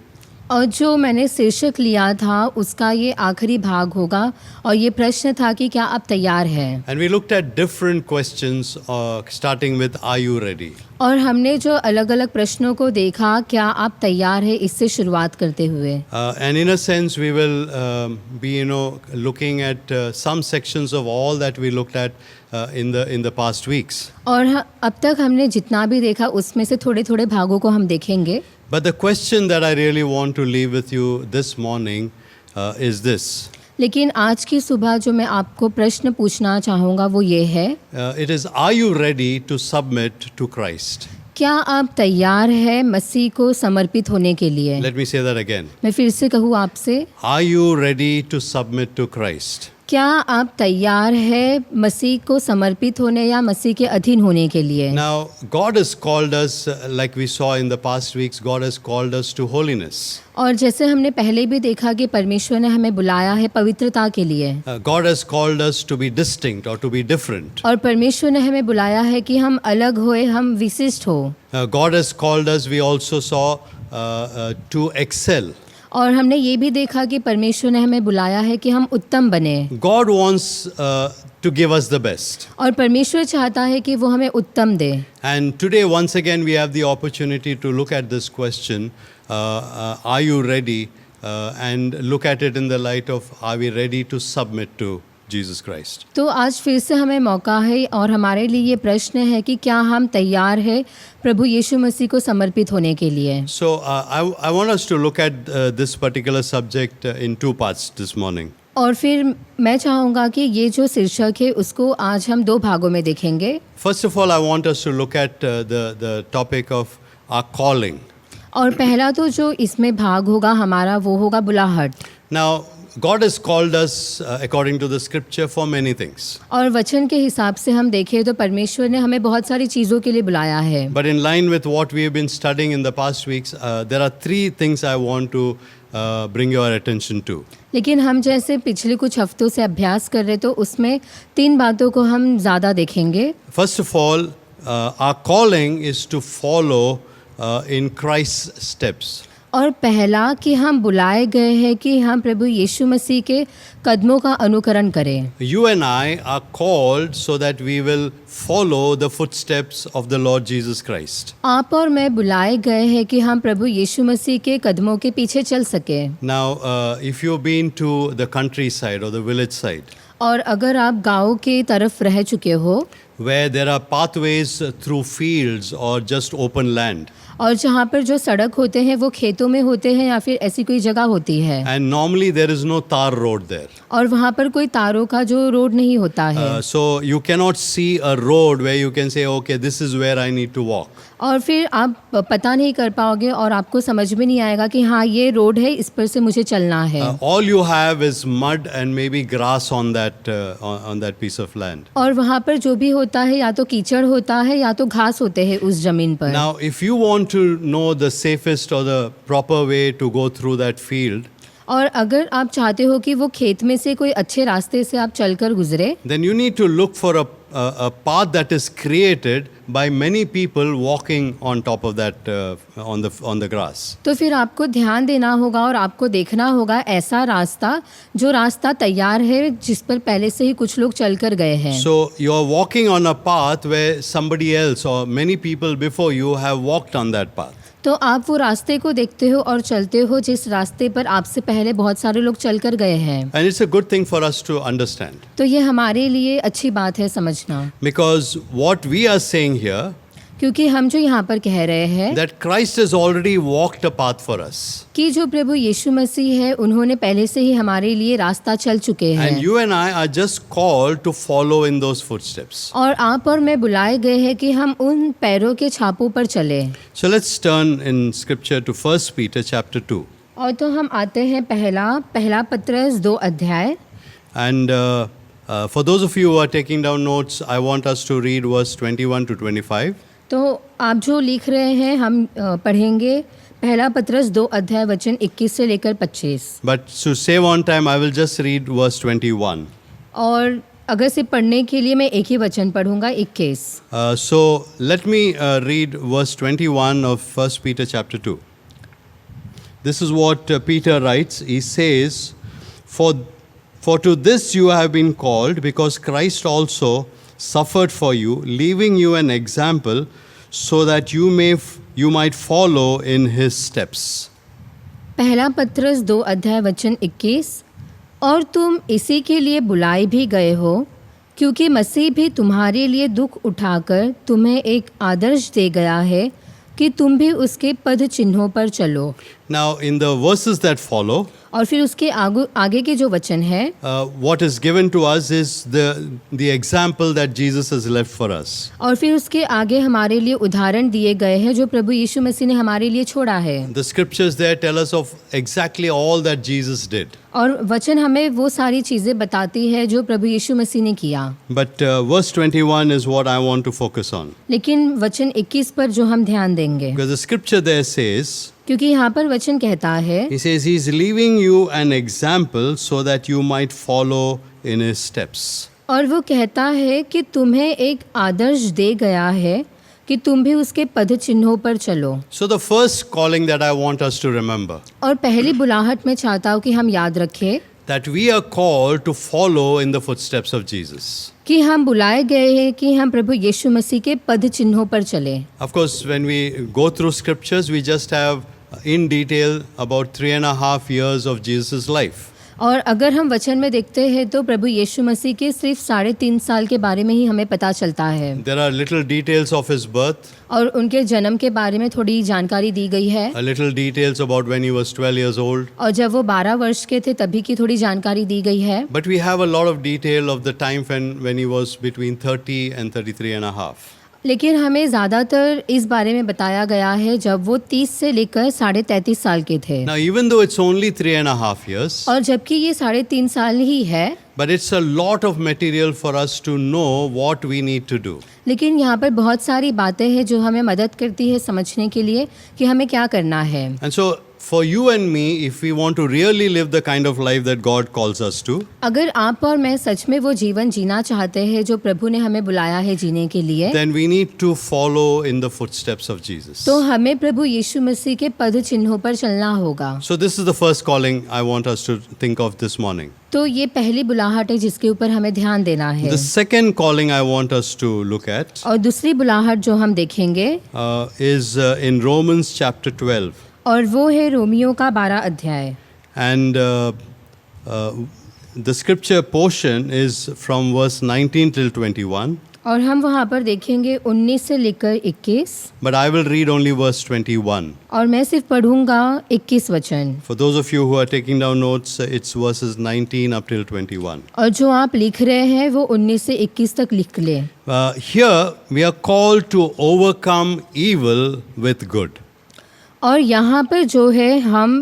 और जो मैंने शीर्षक लिया था उसका ये आखिरी भाग होगा और ये प्रश्न था कि क्या आप तैयार हैं। And we looked at different questions starting with, Are you ready? और हमने जो अलग अलग प्रश्नों को देखा, क्या आप तैयार हैं, इससे शुरुआत करते हुए। And in a sense we will be looking at some sections of all that we looked at in the past weeks. और अब तक हमने जितना भी देखा उसमें से थोड़े थोड़े भागों को हम देखेंगे। But the question that I really want to leave with you this morning is this. लेकिन आज की सुबह जो मैं आपको प्रश्न पूछना चाहूँगा वो ये है, It is, are you ready to submit to Christ? क्या आप तैयार हैं मसीह को समर्पित होने के लिए। Let me say that again. मैं फिर से कहूँ आपसे, Are you ready to submit to Christ? क्या आप तैयार हैं मसीह को समर्पित होने या मसीह के अधीन होने के लिए। Now, God has called us, like we saw in the past weeks, God has called us to holiness. और जैसे हमने पहले भी देखा कि परमेश्वर ने हमें बुलाया है पवित्रता के लिए। God has called us to be distinct or to be different. और परमेश्वर ने हमें बुलाया है कि हम अलग होए, हम विशिष्ट हो। God has called us, we also saw, to excel. और हमने ये भी देखा कि परमेश्वर ने हमें बुलाया है कि हम उत्तम बने। God wants to give us the best. और परमेश्वर चाहता है कि वो हमें उत्तम दे। And today, once again, we have the opportunity to look at this question, are you ready? And look at it in the light of, are we ready to submit to Jesus Christ? तो आज फिर से हमें मौका है और हमारे लिए ये प्रश्न है कि क्या हम तैयार हैं प्रभु यीशु मसीह को समर्पित होने के लिए। So, I want us to look at this particular subject in two parts this morning. और फिर मैं चाहूँगा कि ये जो शीर्षक है उसको आज हम दो भागों में देखेंगे। First of all, I want us to look at the topic of our calling. और पहला तो जो इसमें भाग होगा हमारा वो होगा बुलाहट। Now, God has called us according to the scripture for many things. और वचन के हिसाब से हम देखें तो परमेश्वर ने हमें बहुत सारी चीज़ों के लिए बुलाया है। But in line with what we have been studying in the past weeks, there are three things I want to bring your attention to. लेकिन हम जैसे पिछले कुछ हफ्तों से अभ्यास कर रहे तो उसमें तीन बातों को हम ज़्यादा देखेंगे। First of all, our calling is to follow in Christ's steps. और पहला कि हम बुलाए गए हैं कि हम प्रभु यीशु मसीह के कदमों का अनुकरण करें। You and I are called so that we will follow the footsteps of the Lord Jesus Christ. आप और मैं बुलाए गए हैं कि हम प्रभु यीशु मसीह के कदमों के पीछे चल सके। Now, if you've been to the countryside or the village side, और अगर आप गाँव की तरफ रह चुके हो, where there are pathways through fields or just open land, और जहाँ पर जो सड़क होते हैं वो खेतों में होते हैं या फिर ऐसी कोई जगह होती है, and normally there is no tar road there. और वहाँ पर कोई तारों का जो रोड नहीं होता है, So you cannot see a road where you can say, okay, this is where I need to walk. और फिर आप पता नहीं कर पाओगे और आपको समझ में नहीं आएगा कि हाँ ये रोड है, इस पर से मुझे चलना है। All you have is mud and maybe grass on that piece of land. और वहाँ पर जो भी होता है या तो कीचड़ होता है या तो घास होते हैं उस जमीन पर। Now, if you want to know the safest or the proper way to go through that field, और अगर आप चाहते हो कि वो खेत में से कोई अच्छे रास्ते से आप चलकर गुजरे, then you need to look for a a path that is created by many people walking on top of that on the grass. तो फिर आपको ध्यान देना होगा और आपको देखना होगा ऐसा रास्ता जो रास्ता तैयार है जिस पर पहले से ही कुछ लोग चल कर गए हैं। So you are walking on a path where somebody else or many people before you have walked on that path. तो आप वो रास्ते को देखते हो और चलते हो जिस रास्ते पर आपसे पहले बहुत सारे लोग चल कर गए हैं। And it's a good thing for us to understand. तो ये हमारे लिए अच्छी बात है समझना, Because what we are saying here, क्योंकि हम जो यहाँ पर कह रहे हैं that Christ has already walked a path for us. कि जो प्रभु यीशु मसीह है उन्होंने पहले से ही हमारे लिए रास्ता चल चुके हैं। And you and I are just called to follow in those footsteps. और आप और मैं बुलाए गए हैं कि हम उन पैरों के छापों पर चले। So let's turn in scripture to 1 Peter chapter 2. और तो हम आते हैं पहला पत्रस 2 अध्याय। And for those of you who are taking down notes, I want us to read verse 21 to 25. तो आप जो लिख रहे हैं हम पढ़ेंगे पहला पत्रस 2 अध्याय वचन 21 से लेकर 25। But to save on time, I will just read verse 21. और अगर से पढ़ने के लिए मैं एक ही वचन पढ़ूंगा 21। So let me read verse 21 of 1 Peter chapter 2. This is what Peter writes. He says, For to this you have been called, because Christ also suffered for you, leaving you an example, so that you might follow in his steps. पहला पत्रस 2 अध्याय वचन 21। और तुम इसी के लिए बुलाए भी गए हो, क्योंकि मसीह भी तुम्हारे लिए दुख उठाकर तुम्हें एक आदर्श दे गया है कि तुम भी उसके पद चिन्हों पर चलो। Now, in the verses that follow, और फिर उसके आगे के जो वचन है what is given to us is the example that Jesus has left for us. और फिर उसके आगे हमारे लिए उदाहरण दिए गए हैं जो प्रभु यीशु मसीह ने हमारे लिए छोड़ा है। The scriptures there tell us of exactly all that Jesus did. और वचन हमें वो सारी चीज़ें बताती है जो प्रभु यीशु मसीह ने किया। But verse 21 is what I want to focus on. लेकिन वचन 21 पर जो हम ध्यान देंगे, Because the scripture there says, क्योंकि यहाँ पर वचन कहता है he says he's leaving you an example so that you might follow in his steps. और वो कहता है कि तुम्हें एक आदर्श दे गया है कि तुम भी उसके पद चिन्हों पर चलो। So the first calling that I want us to remember, और पहली बुलाहट में चाहता हूँ कि हम याद रखें that we are called to follow in the footsteps of Jesus. कि हम बुलाए गए हैं कि हम प्रभु यीशु मसीह के पद चिन्हों पर चले। Of course, when we go through scriptures, we just have in detail about 3.5 years of Jesus' life. और अगर हम वचन में देखते हैं तो प्रभु यीशु मसीह के सिर्फ 3.5 साल के बारे में ही हमें पता चलता है। There are little details of his birth, और उनके जन्म के बारे में थोड़ी जानकारी दी गई है। a little details about when he was 12 years old. और जब वो 12 वर्ष के थे तभी की थोड़ी जानकारी दी गई है। But we have a lot of detail of the time when he was between 30 and 33.5. लेकिन हमें ज़्यादातर इस बारे में बताया गया है जब वो 30 से लेकर 33.5 साल के थे। Now, even though it's only 3.5 years, और जबकि ये 3.5 साल ही है, but it's a lot of material for us to know what we need to do. लेकिन यहाँ पर बहुत सारी बातें हैं जो हमें मदद करती है समझने के लिए कि हमें क्या करना है। And so, for you and me, if we want to really live the kind of life that God calls us to, अगर आप और मैं सच में वो जीवन जीना चाहते हैं जो प्रभु ने हमें बुलाया है जीने के लिए, then we need to follow in the footsteps of Jesus. तो हमें प्रभु यीशु मसीह के पद चिन्हों पर चलना होगा। So this is the first calling I want us to think of this morning. तो ये पहली बुलाहट है जिसके ऊपर हमें ध्यान देना है। The second calling I want us to look at और दूसरी बुलाहट जो हम देखेंगे is in Romans chapter 12. और वो है रोमियो का 12 अध्याय। And the scripture portion is from verse 19 till 21. और हम वहाँ पर देखेंगे 19 से लेकर 21। But I will read only verse 21. और मैं सिर्फ पढ़ूंगा 21 वचन। For those of you who are taking down notes, it's verses 19 up till 21. और जो आप लिख रहे हैं वो 19 से 21 तक लिख लें। Here we are called to overcome evil with good. और यहाँ पर जो है हम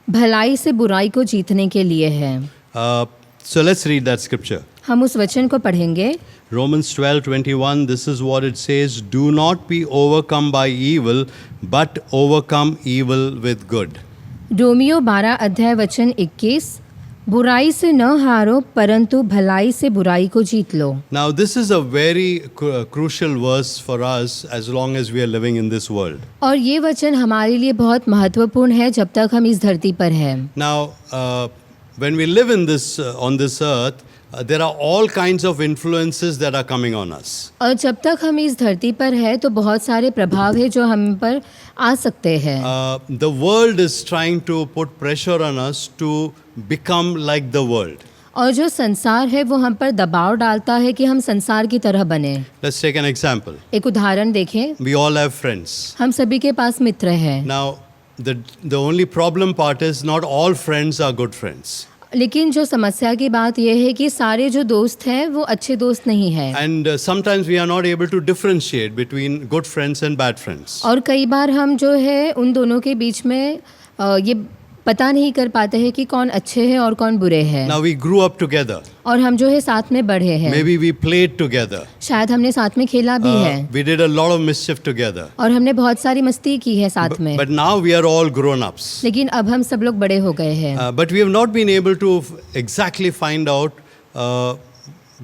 भलाई से बुराई को जीतने के लिए है। So let's read that scripture. हम उस वचन को पढ़ेंगे। Romans 12:21, this is what it says, do not be overcome by evil, but overcome evil with good. Romeo 12 अध्याय वचन 21, बुराई से न हारो परंतु भलाई से बुराई को जीत लो। Now, this is a very crucial verse for us as long as we are living in this world. और ये वचन हमारे लिए बहुत महत्वपूर्ण है जब तक हम इस धरती पर हैं। Now, when we live in this on this earth, there are all kinds of influences that are coming on us. और जब तक हम इस धरती पर हैं तो बहुत सारे प्रभाव है जो हम पर आ सकते हैं। The world is trying to put pressure on us to become like the world. और जो संसार है वो हम पर दबाव डालता है कि हम संसार की तरह बने। Let's take an example. एक उदाहरण देखें, We all have friends. हम सभी के पास मित्र हैं, Now, the only problem part is not all friends are good friends. लेकिन जो समस्या की बात यह है कि सारे जो दोस्त हैं वो अच्छे दोस्त नहीं हैं। And sometimes we are not able to differentiate between good friends and bad friends. और कई बार हम जो है उन दोनों के बीच में ये पता नहीं कर पाते हैं कि कौन अच्छे हैं और कौन बुरे हैं। Now, we grew up together. और हम जो है साथ में बढ़े हैं, Maybe we played together. शायद हमने साथ में खेला भी है, We did a lot of mischief together. और हमने बहुत सारी मस्ती की है साथ में। But now we are all grown ups. लेकिन अब हम सब लोग बड़े हो गए हैं। But we have not been able to exactly find out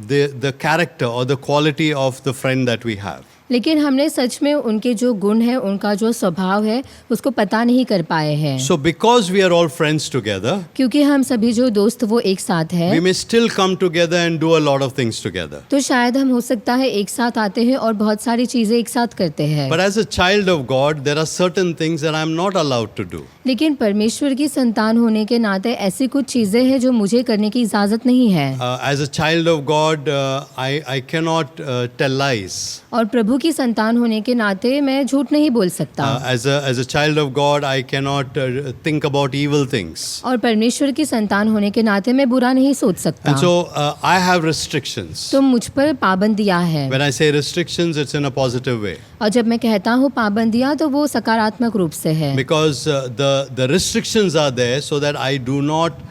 the character or the quality of the friend that we have. लेकिन हमने सच में उनके जो गुण है, उनका जो स्वभाव है, उसको पता नहीं कर पाए हैं। So because we are all friends together, क्योंकि हम सभी जो दोस्त वो एक साथ हैं, we may still come together and do a lot of things together. तो शायद हम हो सकता है एक साथ आते हैं और बहुत सारी चीजें एक साथ करते हैं। But as a child of God, there are certain things that I am not allowed to do. लेकिन परमेश्वर की संतान होने के नाते ऐसी कुछ चीजें हैं जो मुझे करने की इजाजत नहीं है। As a child of God, I cannot tell lies. और प्रभु की संतान होने के नाते मैं झूठ नहीं बोल सकता। As a child of God, I cannot think about evil things. और परमेश्वर की संतान होने के नाते मैं बुरा नहीं सोच सकता। And so I have restrictions. तो मुझ पर पाबंदियां हैं। When I say restrictions, it's in a positive way. और जब मैं कहता हूँ पाबंदियां तो वो सकारात्मक रूप से है। Because the restrictions are there so that I do not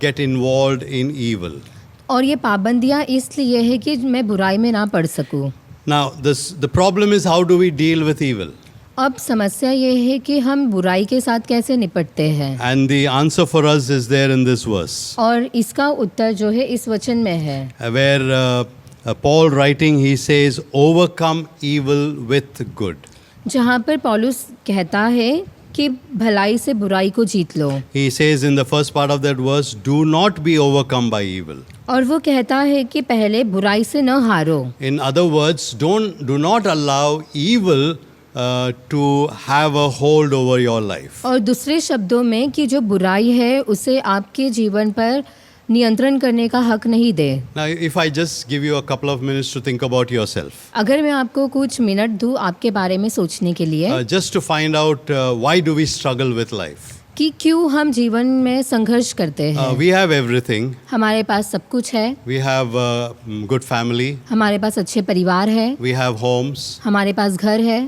get involved in evil. और ये पाबंदियां इसलिए है कि मैं बुराई में ना पड़ सकूं। Now, the problem is how do we deal with evil? अब समस्या ये है कि हम बुराई के साथ कैसे निपटते हैं। And the answer for us is there in this verse. और इसका उत्तर जो है इस वचन में है। Where Paul writing, he says, overcome evil with good. जहाँ पर पौलुस कहता है कि भलाई से बुराई को जीत लो। He says in the first part of that verse, do not be overcome by evil. और वो कहता है कि पहले बुराई से न हारो। In other words, do not allow evil to have a hold over your life. और दूसरे शब्दों में कि जो बुराई है उसे आपके जीवन पर नियंत्रण करने का हक नहीं दे। Now, if I just give you a couple of minutes to think about yourself, अगर मैं आपको कुछ मिनट दूं आपके बारे में सोचने के लिए, just to find out why do we struggle with life. कि क्यों हम जीवन में संघर्ष करते हैं। We have everything. हमारे पास सब कुछ है। We have good family. हमारे पास अच्छे परिवार है। We have homes. हमारे पास घर है।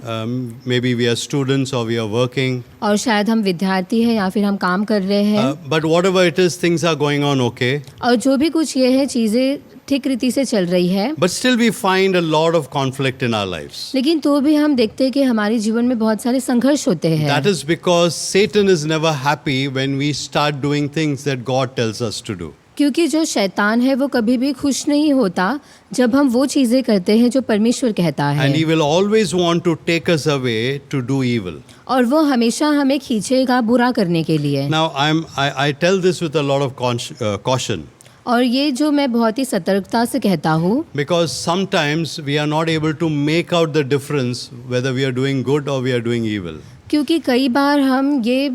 Maybe we are students or we are working. और शायद हम विद्यार्थी हैं या फिर हम काम कर रहे हैं। But whatever it is, things are going on okay. और जो भी कुछ ये है चीज़ें ठीक रीति से चल रही है। But still we find a lot of conflict in our lives. लेकिन तो भी हम देखते हैं कि हमारे जीवन में बहुत सारे संघर्ष होते हैं। That is because Satan is never happy when we start doing things that God tells us to do. क्योंकि जो शैतान है वो कभी भी खुश नहीं होता जब हम वो चीज़ें करते हैं जो परमेश्वर कहता है। And he will always want to take us away to do evil. और वो हमेशा हमें खींचेगा बुरा करने के लिए। Now I tell this with a lot of caution. और ये जो मैं बहुत ही सतर्कता से कहता हूँ, Because sometimes we are not able to make out the difference whether we are doing good or we are doing evil. क्योंकि कई बार हम ये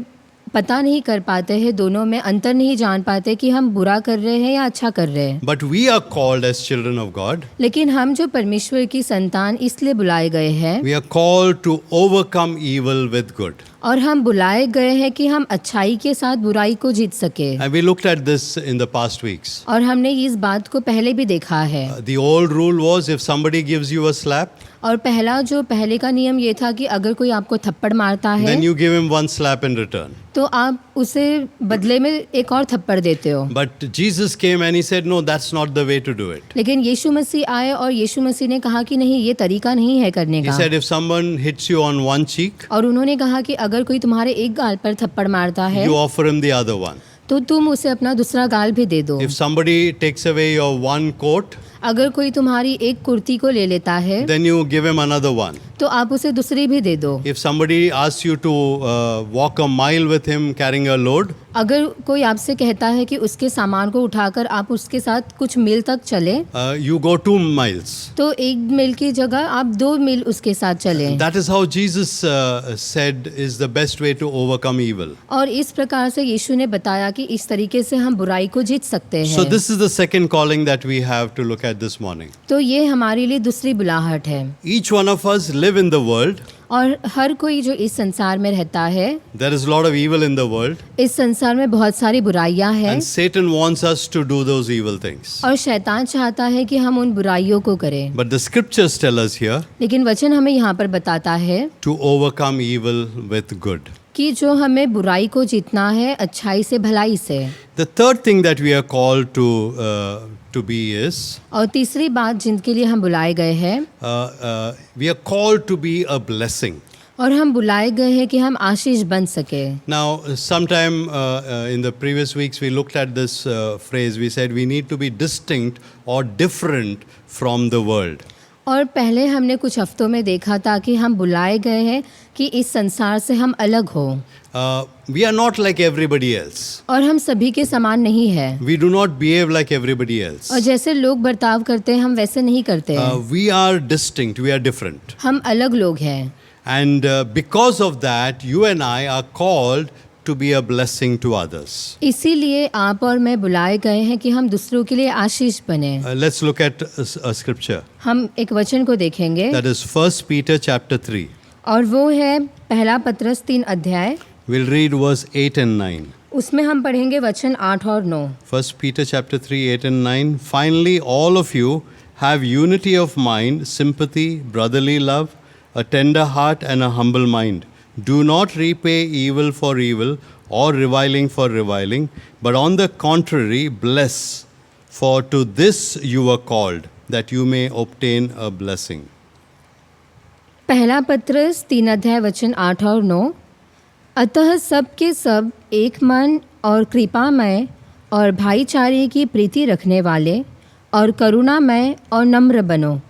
पता नहीं कर पाते हैं, दोनों में अंतर नहीं जान पाते कि हम बुरा कर रहे हैं या अच्छा कर रहे हैं। But we are called as children of God. लेकिन हम जो परमेश्वर की संतान इसलिए बुलाए गए हैं, We are called to overcome evil with good. और हम बुलाए गए हैं कि हम अच्छाई के साथ बुराई को जीत सके। And we looked at this in the past weeks. और हमने इस बात को पहले भी देखा है। The old rule was if somebody gives you a slap, और पहले का नियम ये था कि अगर कोई आपको थप्पड़ मारता है then you give him one slap in return. तो आप उसे बदले में एक और थप्पड़ देते हो। But Jesus came and he said, no, that's not the way to do it. लेकिन यीशु मसीह आए और यीशु मसीह ने कहा कि नहीं, ये तरीका नहीं है करने He का। said, if someone hits you on one cheek, और उन्होंने कहा कि अगर कोई तुम्हारे एक गाल पर थप्पड़ मारता है you offer him the other one. तो तुम उसे अपना दूसरा गाल भी दे दो। If somebody takes away your one coat, अगर कोई तुम्हारी एक कुर्ती को ले लेता है then you give him another one. तो आप उसे दूसरी भी दे दो। If somebody asks you to walk a mile with him carrying a load, अगर कोई आपसे कहता है कि उसके सामान को उठाकर आप उसके साथ कुछ मील तक चले, you go 2 miles. तो 1 मील की जगह आप 2 मील उसके साथ चलें। That is how Jesus said is the best way to overcome evil. और इस प्रकार से यीशु ने बताया कि इस तरीके से हम बुराई को जीत सकते So हैं। this is the second calling that we have to look at this morning. तो ये हमारे लिए दूसरी बुलाहट है। Each one of us live in the world. और हर कोई जो इस संसार में रहता है, There is a lot of evil in the world, इस संसार में बहुत सारी बुराइयां हैं and Satan wants us to do those evil things. और शैतान चाहता है कि हम उन बुराइयों को करें। But the scriptures tell us here लेकिन वचन हमें यहाँ पर बताता है to overcome evil with good. कि जो हमें बुराई को जीतना है अच्छाई से, भलाई से। The third thing that we are called to be is और तीसरी बात जिनके लिए हम बुलाए गए हैं, we are called to be a blessing. और हम बुलाए गए हैं कि हम आशीष बन सके। Now, sometime in the previous weeks, we looked at this phrase. We said we need to be distinct or different from the world. और पहले हमने कुछ हफ्तों में देखा था कि हम बुलाए गए हैं कि इस संसार से हम अलग हो। We are not like everybody else. और हम सभी के समान नहीं है। We do not behave like everybody else. और जैसे लोग बर्ताव करते हैं हम वैसे नहीं करते हैं। We are distinct. We are different. हम अलग लोग हैं। And because of that, you and I are called to be a blessing to others. इसीलिए आप और मैं बुलाए गए हैं कि हम दूसरों के लिए आशीष बने। Let's look at a scripture. हम एक वचन को देखेंगे That is 1 Peter chapter 3. और वो है पहला पत्रस 3 अध्याय। We'll read verse 8 and 9. उसमें हम पढ़ेंगे वचन 8 और 9। 1 Peter chapter 3, 8 and 9. Finally, all of you have unity of mind, sympathy, brotherly love, a tender heart and a humble mind. Do not repay evil for evil or reviling for reviling, but on the contrary, bless. For to this you were called, that you may obtain a blessing. पहला पत्रस 3 अध्याय वचन 8 और 9। अतः सब के सब एक मन और कृपामय और भाईचारे की प्रीति रखने वाले और करुणामय और नम्र बनो।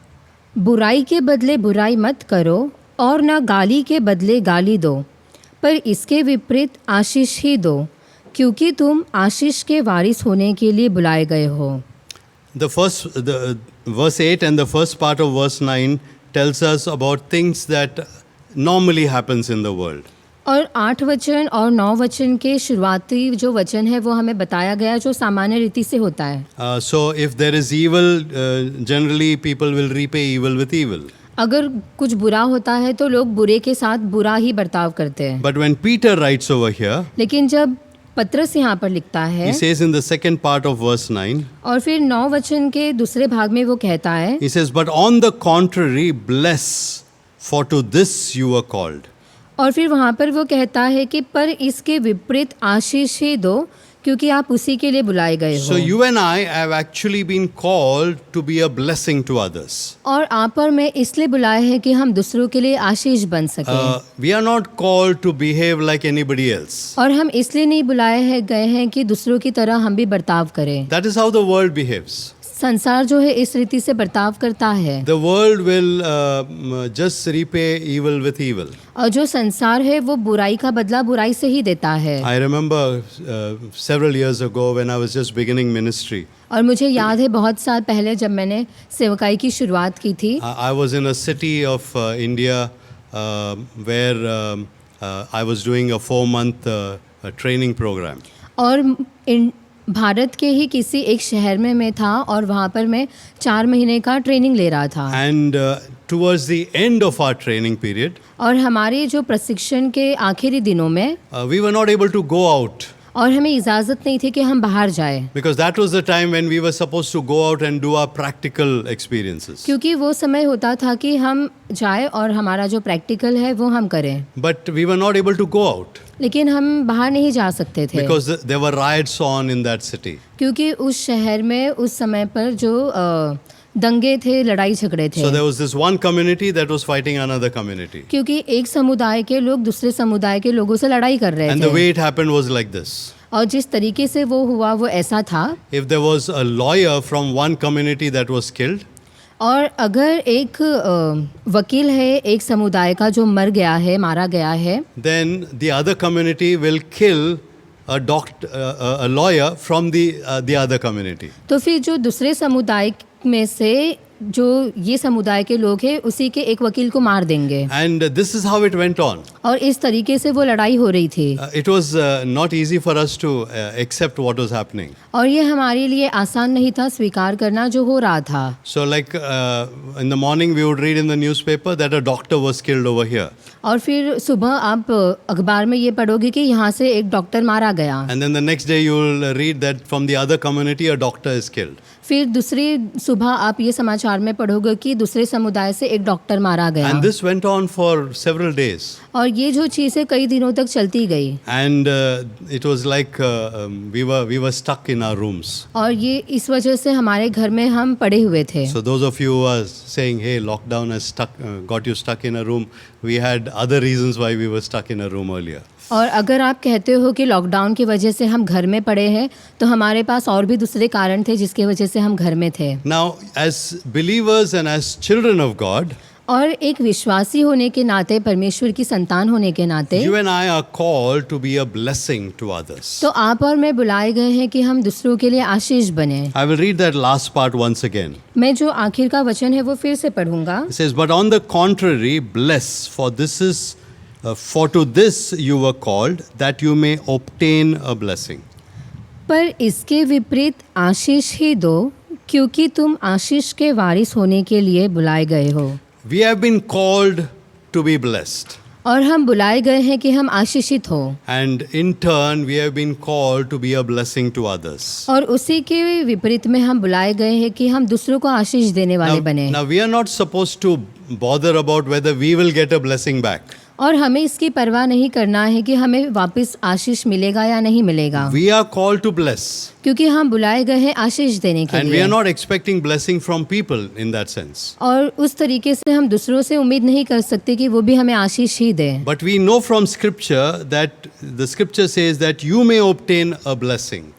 बुराई के बदले बुराई मत करो और न गाली के बदले गाली दो, पर इसके विपरीत आशीष ही दो, क्योंकि तुम आशीष के वारिस होने के लिए बुलाए गए हो। The verse 8 and the first part of verse 9 tells us about things that normally happens in the world. और 8 वचन और 9 वचन के शुरुआती जो वचन है वो हमें बताया गया जो सामान्य रीति से होता है। So if there is evil, generally people will repay evil with evil. अगर कुछ बुरा होता है तो लोग बुरे के साथ बुरा ही बर्ताव करते हैं। But when Peter writes over here, लेकिन जब पत्रस यहाँ पर लिखता है, he says in the second part of verse 9, और फिर 9 वचन के दूसरे भाग में वो कहता है, he says, but on the contrary, bless, for to this you were called. और फिर वहाँ पर वो कहता है कि पर इसके विपरीत आशीष ही दो, क्योंकि आप उसी के लिए बुलाए गए So हो। you and I have actually been called to be a blessing to others. और आप और मैं इसलिए बुलाए हैं कि हम दूसरों के लिए आशीष बन सकें। We are not called to behave like anybody else. और हम इसलिए नहीं बुलाए हैं गए हैं कि दूसरों की तरह हम भी बर्ताव करें। That is how the world behaves. संसार जो है इस रीति से बर्ताव करता है। The world will just repay evil with evil. और जो संसार है वो बुराई का बदला बुराई से ही देता है। I remember several years ago when I was just beginning ministry. और मुझे याद है बहुत साल पहले जब मैंने सेवकाई की शुरुआत की थी। I was in a city of India where I was doing a 4-month training program. और भारत के ही किसी एक शहर में मैं था और वहाँ पर मैं 4 महीने का ट्रेनिंग ले रहा था। And towards the end of our training period, और हमारे जो प्रशिक्षण के आखिरी दिनों में we were not able to go out. और हमें इजाज़त नहीं थी कि हम बाहर जाएं, Because that was the time when we were supposed to go out and do our practical experiences. क्योंकि वो समय होता था कि हम जाएं और हमारा जो प्रैक्टिकल है वो हम करें। But we were not able to go out लेकिन हम बाहर नहीं जा सकते थे, because there were riots on in that city. क्योंकि उस शहर में उस समय पर जो दंगे थे, लड़ाई झगड़े थे। So there was this one community that was fighting another community. क्योंकि एक समुदाय के लोग दूसरे समुदाय के लोगों से लड़ाई कर रहे And थे। the way it happened was like this. और जिस तरीके से वो हुआ वो ऐसा था, if there was a lawyer from one community that was killed, और अगर एक वकील है एक समुदाय का जो मर गया है, मारा गया है, then the other community will kill a lawyer from the other community. तो फिर जो दूसरे समुदाय में से जो ये समुदाय के लोग हैं उसी के एक वकील को मार देंगे। And this is how it went on. और इस तरीके से वो लड़ाई हो रही थी। It was not easy for us to accept what was happening. और ये हमारे लिए आसान नहीं था स्वीकार करना जो हो रहा था। So like in the morning we would read in the newspaper that a doctor was killed over here. और फिर सुबह आप अखबार में ये पढ़ोगे कि यहाँ से एक डॉक्टर मारा गया। And then the next day you will read that from the other community a doctor is killed. फिर दूसरी सुबह आप ये समाचार में पढ़ोगे कि दूसरे समुदाय से एक डॉक्टर मारा गया। And this went on for several days. और ये जो चीज़ें कई दिनों तक चलती गई। And it was like we were stuck in our rooms. और ये इस वजह से हमारे घर में हम पड़े हुए थे। So those of you who are saying, hey, lockdown has got you stuck in a room, we had other reasons why we were stuck in a room earlier. और अगर आप कहते हो कि लॉकडाउन की वजह से हम घर में पड़े हैं, तो हमारे पास और भी दूसरे कारण थे जिसकी वजह से हम घर में थे। Now, as believers and as children of God, और एक विश्वासी होने के नाते, परमेश्वर की संतान होने के नाते, you and I are called to be a blessing to others. तो आप और मैं बुलाए गए हैं कि हम दूसरों के लिए आशीष बने। I will read that last part once again. मैं जो आखिर का वचन है वो फिर से पढ़ूंगा। It says, but on the contrary, bless, for to this you were called, that you may obtain a blessing. पर इसके विपरीत आशीष ही दो, क्योंकि तुम आशीष के वारिस होने के लिए बुलाए गए हो। We have been called to be blessed. और हम बुलाए गए हैं कि हम आशीषित हो। And in turn, we have been called to be a blessing to others. और उसी के विपरीत में हम बुलाए गए हैं कि हम दूसरों को आशीष देने वाले बने। Now we are not supposed to bother about whether we will get a blessing back. और हमें इसकी परवाह नहीं करना है कि हमें वापस आशीष मिलेगा या नहीं मिलेगा। We are called to bless. क्योंकि हम बुलाए गए हैं आशीष देने के And we लिए। are not expecting blessing from people in that sense. और उस तरीके से हम दूसरों से उम्मीद नहीं कर सकते कि वो भी हमें आशीष ही दें। But we know from scripture that the scripture says that you may obtain a blessing.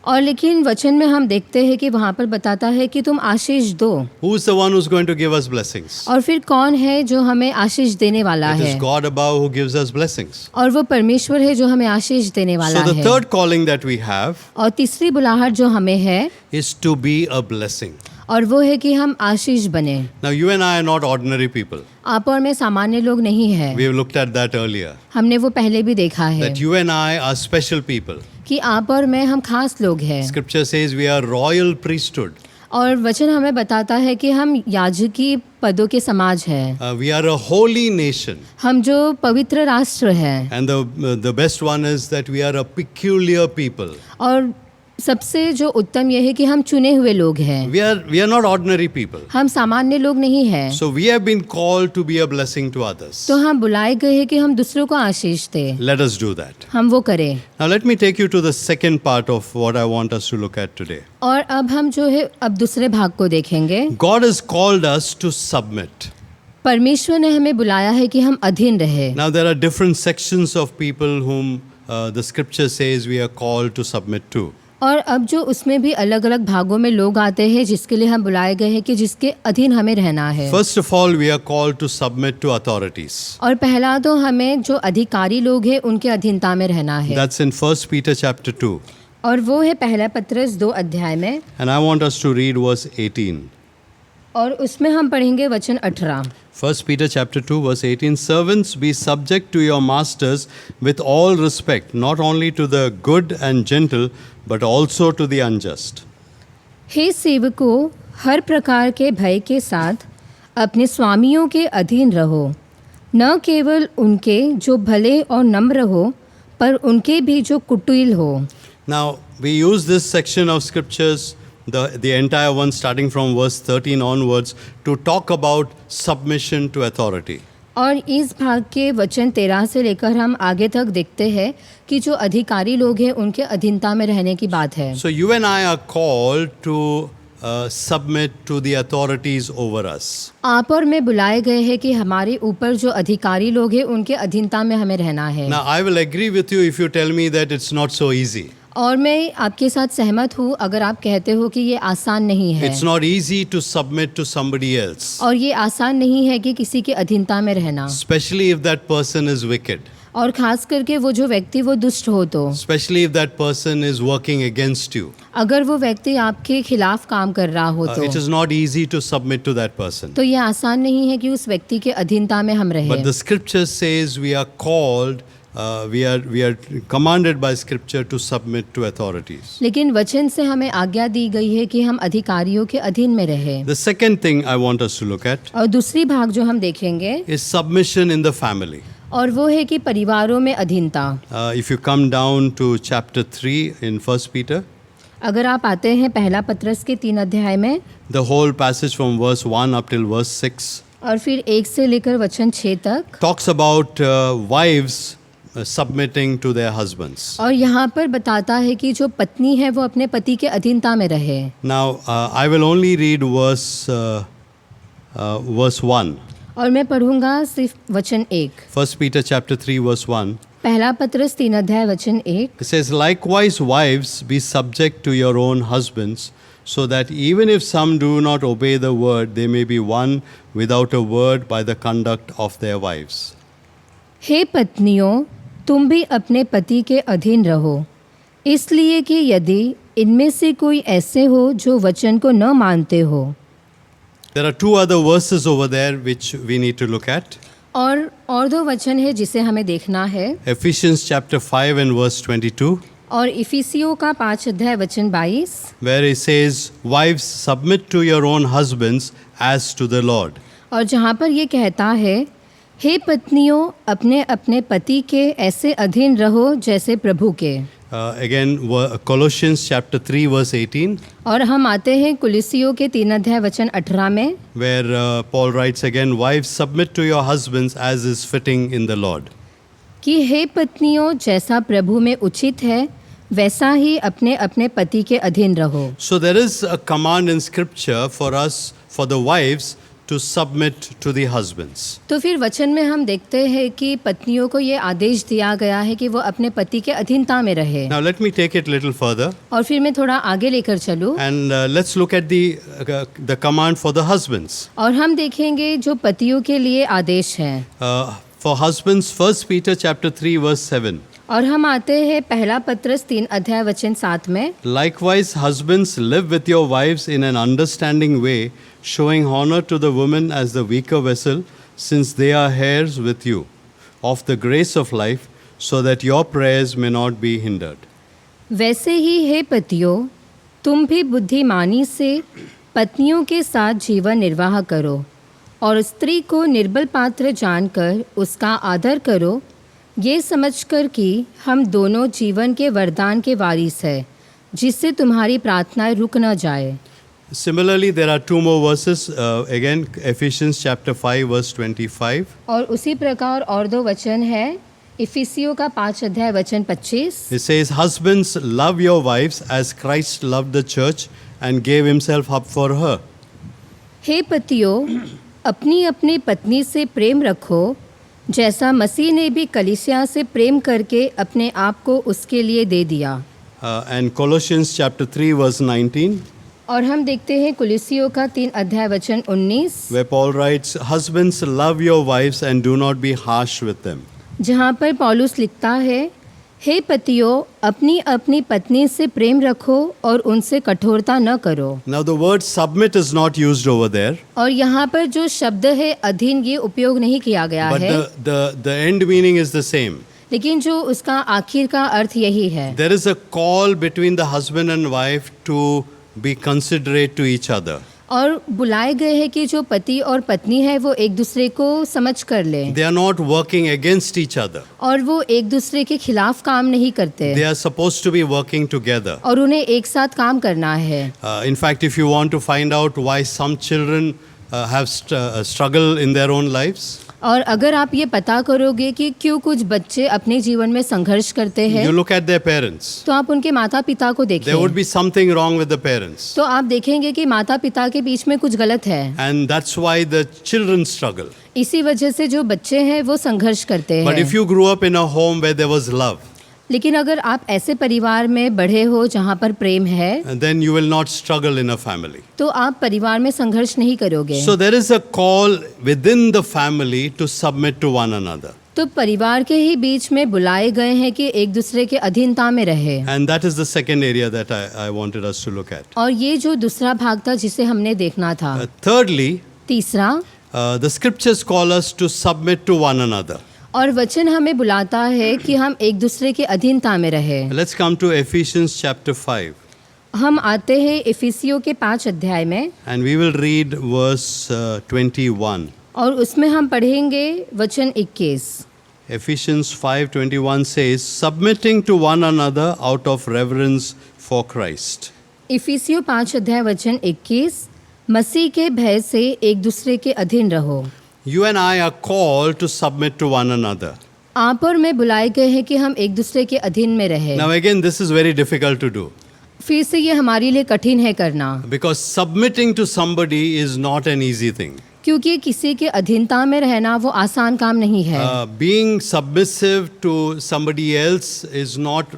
और लेकिन वचन में हम देखते हैं कि वहाँ पर बताता है कि तुम आशीष दो। Who is the one who's going to give us blessings? और फिर कौन है जो हमें आशीष देने वाला It है? is God above who gives us blessings. और वो परमेश्वर है जो हमें आशीष देने वाला So the है। third calling that we have और तीसरी बुलाहट जो हमें है is to be a blessing. और वो है कि हम आशीष बने। Now you and I are not ordinary people. आप और मैं सामान्य लोग नहीं हैं। We have looked at that earlier. हमने वो पहले भी देखा है That you and I are special people. कि आप और मैं हम खास लोग हैं। Scripture says we are royal priesthood. और वचन हमें बताता है कि हम याजकी पदों के समाज हैं। We are a holy nation. हम जो पवित्र राष्ट्र हैं। And the best one is that we are a peculiar people. और सबसे जो उत्तम यह है कि हम चुने हुए लोग हैं। We are not ordinary people. हम सामान्य लोग नहीं हैं। So we have been called to be a blessing to others. तो हम बुलाए गए हैं कि हम दूसरों को आशीष दें। Let us do that. हम वो करें। Now let me take you to the second part of what I want us to look at today. और अब हम जो है अब दूसरे भाग को देखेंगे। God has called us to submit. परमेश्वर ने हमें बुलाया है कि हम अधीन रहे। Now there are different sections of people whom the scripture says we are called to submit to. और अब जो उसमें भी अलग अलग भागों में लोग आते हैं जिसके लिए हम बुलाए गए हैं कि जिसके अधीन हमें रहना है। First of all, we are called to submit to authorities. और पहला तो हमें जो अधिकारी लोग हैं उनके अधीनता में रहना है। That's in 1 Peter chapter 2. और वो है पहला पत्रस 2 अध्याय में। And I want us to read verse 18. और उसमें हम पढ़ेंगे वचन 18। 1 Peter chapter 2 verse 18, servants be subject to your masters with all respect, not only to the good and gentle, but also to the unjust. हे सेवकों, हर प्रकार के भय के साथ अपने स्वामियों के अधीन रहो, न केवल उनके जो भले और नम्र हो, पर उनके भी जो कुटिल हो। Now, we use this section of scriptures, the entire one starting from verse 13 onwards, to talk about submission to authority. और इस भाग के वचन 13 से लेकर हम आगे तक देखते हैं कि जो अधिकारी लोग हैं उनके अधीनता में रहने की बात है। So you and I are called to submit to the authorities over us. आप और मैं बुलाए गए हैं कि हमारे ऊपर जो अधिकारी लोग हैं उनके अधीनता में हमें रहना है। Now I will agree with you if you tell me that it's not so easy. और मैं आपके साथ सहमत हूँ अगर आप कहते हो कि ये आसान नहीं है It's not easy to submit to somebody else, और ये आसान नहीं है कि किसी के अधीनता में रहना, especially if that person is wicked, और खास करके वो जो व्यक्ति वो दुष्ट हो तो, especially if that person is working against you. अगर वो व्यक्ति आपके खिलाफ काम कर रहा हो तो It is not easy to submit to that person. तो ये आसान नहीं है कि उस व्यक्ति के अधीनता में हम But रहें। the scripture says we are called, we are commanded by scripture to submit to authorities. लेकिन वचन से हमें आज्ञा दी गई है कि हम अधिकारियों के अधीन में रहें। The second thing I want us to look at और दूसरी भाग जो हम देखेंगे is submission in the family. और वो है कि परिवारों में अधीनता। If you come down to chapter 3 in 1 Peter, अगर आप आते हैं पहला पत्रस के 3 अध्याय में the whole passage from verse 1 up till verse 6 और फिर 1 से लेकर वचन 6 तक, talks about wives submitting to their husbands. और यहाँ पर बताता है कि जो पत्नी है वो अपने पति के अधीनता में रहे। Now, I will only read verse 1. और मैं पढ़ूंगा सिर्फ वचन 1। 1 Peter chapter 3 verse 1. पहला पत्रस 3 अध्याय वचन 1। It says, likewise, wives, be subject to your own husbands, so that even if some do not obey the word, they may be won without a word by the conduct of their wives. हे पत्नियों, तुम भी अपने पति के अधीन रहो, इसलिए कि यदि इनमें से कोई ऐसे हो जो वचन को न मानते हो। There are two other verses over there which we need to look at. और 2 वचन है जिसे हमें देखना है। Ephesians chapter 5 and verse 22, और इफिसियों का 5 अध्याय वचन 22, where it says, wives, submit to your own husbands as to the Lord. और जहाँ पर ये कहता है, हे पत्नियों, अपने अपने पति के ऐसे अधीन रहो जैसे प्रभु के। Again, Colossians chapter 3 verse 18, और हम आते हैं कुलिसियों के 3 अध्याय वचन 18 में, where Paul writes again, wives, submit to your husbands as is fitting in the Lord. कि हे पत्नियों, जैसा प्रभु में उचित है वैसा ही अपने अपने पति के अधीन रहो। So there is a command in scripture for us, for the wives, to submit to the husbands. तो फिर वचन में हम देखते हैं कि पत्नियों को ये आदेश दिया गया है कि वो अपने पति के अधीनता में रहे। Now let me take it a little further, और फिर मैं थोड़ा आगे लेकर चलूँ and let's look at the command for the husbands. और हम देखेंगे जो पतियों के लिए आदेश है। For husbands, 1 Peter chapter 3 verse 7. और हम आते हैं पहला पत्रस 3 अध्याय वचन 7 में, Likewise, husbands, live with your wives in an understanding way, showing honor to the woman as the weaker vessel, since they are heirs with you of the grace of life, so that your prayers may not be hindered. वैसे ही हे पतियों, तुम भी बुद्धिमानी से पत्नियों के साथ जीवन निर्वाह करो और स्त्री को निर्बल पात्र जानकर उसका आदर करो, ये समझकर कि हम दोनों जीवन के वरदान के वारिस हैं, जिससे तुम्हारी प्रार्थनाएं रुक न जाए। Similarly, there are two more verses. Again, Ephesians chapter 5 verse 25. और उसी प्रकार और 2 वचन है, इफिसियों का 5 अध्याय वचन 25। It says, husbands, love your wives as Christ loved the church and gave himself up for her. हे पतियों, अपनी अपनी पत्नी से प्रेम रखो, जैसा मसीह ने भी कलीसिया से प्रेम करके अपने आप को उसके लिए दे दिया। And Colossians chapter 3 verse 19, और हम देखते हैं कुलिसियों का 3 अध्याय वचन 19, where Paul writes, husbands, love your wives and do not be harsh with them. जहाँ पर पौलुस लिखता है, हे पतियों, अपनी अपनी पत्नी से प्रेम रखो और उनसे कठोरता न करो। Now the word submit is not used over there, और यहाँ पर जो शब्द है अधीन, ये उपयोग नहीं किया गया but है, the end meaning is the same. लेकिन जो उसका आखिर का अर्थ यही है। There is a call between the husband and wife to be considerate to each other. और बुलाए गए हैं कि जो पति और पत्नी है वो एक दूसरे को समझ कर ले, They are not working against each other. और वो एक दूसरे के खिलाफ काम नहीं करते, They are supposed to be working together. और उन्हें एक साथ काम करना है। In fact, if you want to find out why some children have struggle in their own lives, और अगर आप ये पता करोगे कि क्यों कुछ बच्चे अपने जीवन में संघर्ष करते हैं, you look at their parents. तो आप उनके माता पिता को There would देखें, be something wrong with the parents. तो आप देखेंगे कि माता पिता के बीच में कुछ गलत है। And that's why the children struggle. इसी वजह से जो बच्चे हैं वो संघर्ष करते But हैं। if you grew up in a home where there was love, लेकिन अगर आप ऐसे परिवार में बढ़े हो जहाँ पर प्रेम है, then you will not struggle in a family. तो आप परिवार में संघर्ष नहीं करोगे। So there is a call within the family to submit to one another. तो परिवार के ही बीच में बुलाए गए हैं कि एक दूसरे के अधीनता में रहे। And that is the second area that I wanted us to look at. और ये जो दूसरा भाग था जिसे हमने देखना था। Thirdly, तीसरा, the scriptures call us to submit to one another. और वचन हमें बुलाता है कि हम एक दूसरे के अधीनता में रहे। Let's come to Ephesians chapter 5. हम आते हैं इफिसियों के 5 अध्याय में, And we will read verse 21. और उसमें हम पढ़ेंगे वचन 21। Ephesians 5:21 says, submitting to one another out of reverence for Christ. इफिसियों 5 अध्याय वचन 21, मसीह के भय से एक दूसरे के अधीन रहो। You and I are called to submit to one another. आप और मैं बुलाए गए हैं कि हम एक दूसरे के अधीन में रहे। Now again, this is very difficult to do फिर से ये हमारे लिए कठिन है करना, because submitting to somebody is not an easy thing. क्योंकि किसी के अधीनता में रहना वो आसान काम नहीं है। Being submissive to somebody else is not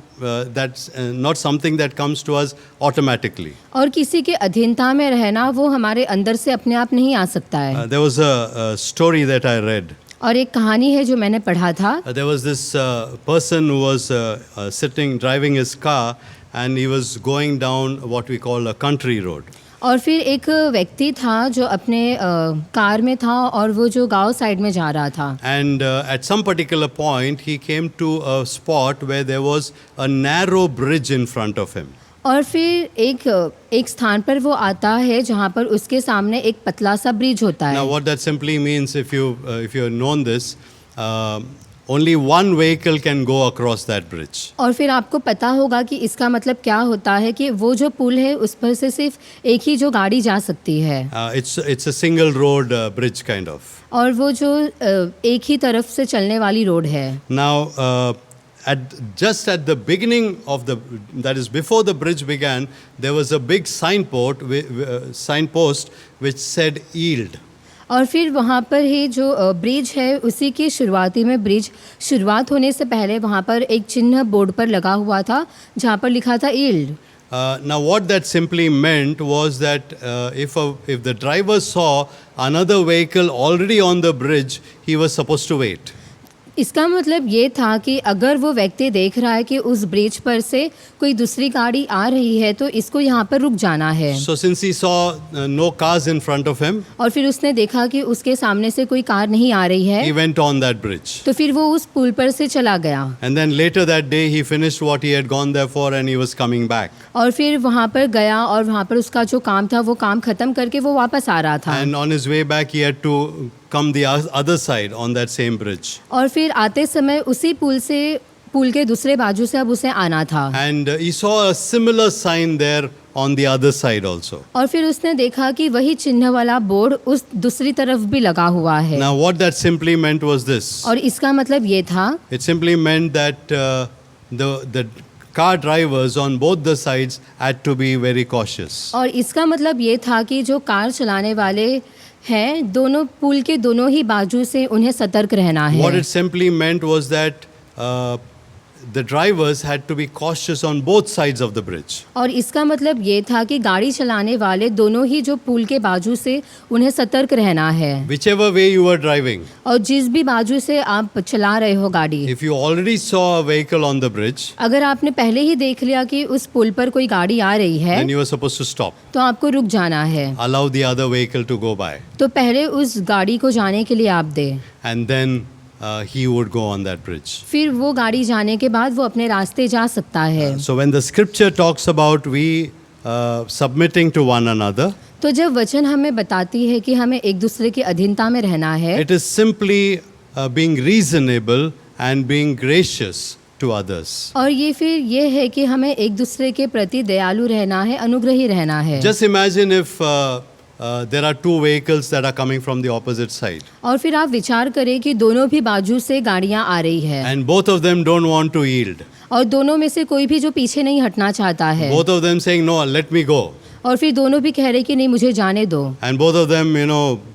not something that comes to us automatically. और किसी के अधीनता में रहना वो हमारे अंदर से अपने आप नहीं आ सकता है। There was a story that I read. और एक कहानी है जो मैंने पढ़ा था। There was this person who was driving his car, and he was going down what we call a country road. और फिर एक व्यक्ति था जो अपने कार में था और वो जो गांव साइड में जा रहा था। And at some particular point, he came to a spot where there was a narrow bridge in front of him. और फिर एक स्थान पर वो आता है जहाँ पर उसके सामने एक पतला सा ब्रिज होता Now, है। what that simply means, if you have known this, only one vehicle can go across that bridge. और फिर आपको पता होगा कि इसका मतलब क्या होता है कि वो जो पुल है उस पर से सिर्फ एक ही जो गाड़ी जा सकती है। It's a single road bridge kind of. और वो जो एक ही तरफ से चलने वाली रोड है। Now, just at the beginning of that is before the bridge began, there was a big signpost which said yield. और फिर वहाँ पर ही जो ब्रिज है उसी की शुरुआती में ब्रिज शुरुआत होने से पहले वहाँ पर एक चिन्ह बोर्ड पर लगा हुआ था जहाँ पर लिखा था yield. Now what that simply meant was that if the driver saw another vehicle already on the bridge, he was supposed to wait. इसका मतलब ये था कि अगर वो व्यक्ति देख रहा है कि उस ब्रिज पर से कोई दूसरी गाड़ी आ रही है तो इसको यहाँ पर रुक जाना है। So since he saw no cars in front of him, और फिर उसने देखा कि उसके सामने से कोई कार नहीं आ रही है, he went on that bridge. तो फिर वो उस पुल पर से चला गया। And then later that day he finished what he had gone there for and he was coming back. और फिर वहाँ पर गया और वहाँ पर उसका जो काम था वो काम खत्म करके वो वापस आ रहा था। And on his way back he had to come the other side on that same bridge. और फिर आते समय उसी पुल के दूसरे बाजू से अब उसे आना था। And he saw a similar sign there on the other side also. और फिर उसने देखा कि वही चिन्ह वाला बोर्ड उस दूसरी तरफ भी लगा हुआ है। Now what that simply meant was this. और इसका मतलब ये था, It simply meant that the car drivers on both the sides had to be very cautious. और इसका मतलब ये था कि जो कार चलाने वाले हैं दोनों पुल के दोनों ही बाजू से उन्हें सतर्क रहना है। What it simply meant was that the drivers had to be cautious on both sides of the bridge. और इसका मतलब ये था कि गाड़ी चलाने वाले दोनों ही जो पुल के बाजू से उन्हें सतर्क रहना है। Whichever way you were driving, और जिस भी बाजू से आप चला रहे हो गाड़ी, if you already saw a vehicle on the bridge, अगर आपने पहले ही देख लिया कि उस पुल पर कोई गाड़ी आ रही है then you were supposed to stop, तो आपको रुक जाना है। allow the other vehicle to go by, तो पहले उस गाड़ी को जाने के लिए आप दे, and then he would go on that bridge. फिर वो गाड़ी जाने के बाद वो अपने रास्ते जा सकता है। So when the scripture talks about we submitting to one another, तो जब वचन हमें बताती है कि हमें एक दूसरे की अधीनता में रहना है, it is simply being reasonable and being gracious to others. और ये फिर ये है कि हमें एक दूसरे के प्रति दयालु रहना है, अनुग्रही रहना है। Just imagine if there are two vehicles that are coming from the opposite side, और फिर आप विचार करें कि दोनों भी बाजू से गाड़ियां आ रही है and both of them don't want to yield. और दोनों में से कोई भी जो पीछे नहीं हटना चाहता है, Both of them saying, no, let me go. और फिर दोनों भी कह रहे कि नहीं मुझे जाने दो, And both of them,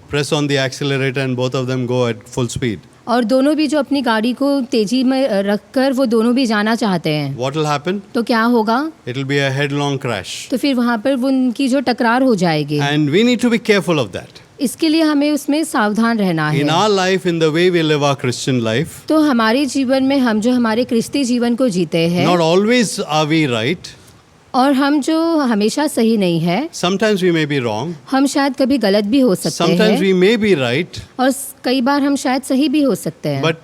press on the accelerator and both of them go at full speed. और दोनों भी जो अपनी गाड़ी को तेजी में रखकर वो दोनों भी जाना चाहते हैं, what will happen? तो क्या होगा? It will be a headlong crash. तो फिर वहाँ पर वो उनकी जो टकरार हो जाएगी। And we need to be careful of that. इसके लिए हमें उसमें सावधान रहना In है। our life, in the way we live our Christian life, तो हमारे जीवन में हम जो हमारे क्रिस्ती जीवन को जीते हैं, not always are we right. और हम जो हमेशा सही नहीं है, Sometimes we may be wrong. हम शायद कभी गलत भी हो सकते Sometimes हैं we may be right. और कई बार हम शायद सही भी हो सकते हैं। But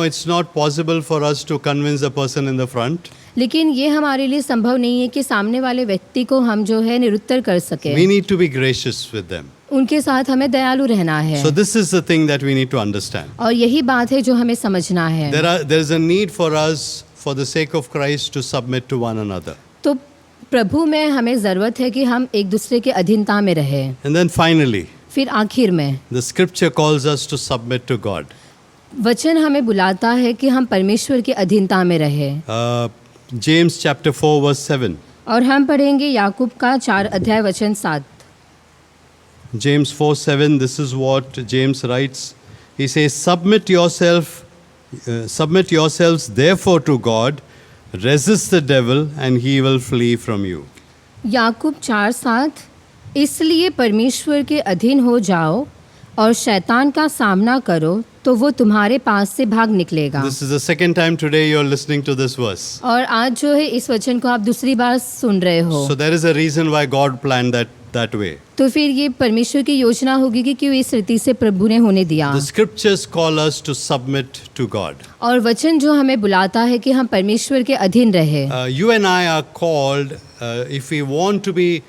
it's not possible for us to convince the person in the front. लेकिन ये हमारे लिए संभव नहीं है कि सामने वाले व्यक्ति को हम जो है निरुत्तर कर सके। We need to be gracious with them. उनके साथ हमें दयालु रहना है। So this is the thing that we need to understand. और यही बात है जो हमें समझना है। There is a need for us, for the sake of Christ, to submit to one another. तो प्रभु में हमें ज़रूरत है कि हम एक दूसरे के अधीनता में रहें। And then finally, फिर आखिर में the scripture calls us to submit to God. वचन हमें बुलाता है कि हम परमेश्वर के अधीनता में रहें। James chapter 4 verse 7. और हम पढ़ेंगे याकूब का 4 अध्याय वचन 7। James 4:7, this is what James writes. He says, submit yourselves therefore to God, resist the devil and he will flee from you. याकूब 4:7 इसलिए परमेश्वर के अधीन हो जाओ और शैतान का सामना करो तो वो तुम्हारे पास से भाग निकलेगा। This is the second time today you are listening to this verse. और आज जो है इस वचन को आप दूसरी बार सुन रहे हो। So there is a reason why God planned that way. तो फिर ये परमेश्वर की योजना होगी कि क्यों इस रीति से प्रभु ने होने दिया। The scriptures call us to submit to God. और वचन जो हमें बुलाता है कि हम परमेश्वर के अधीन रहे। You and I are called, if we want to be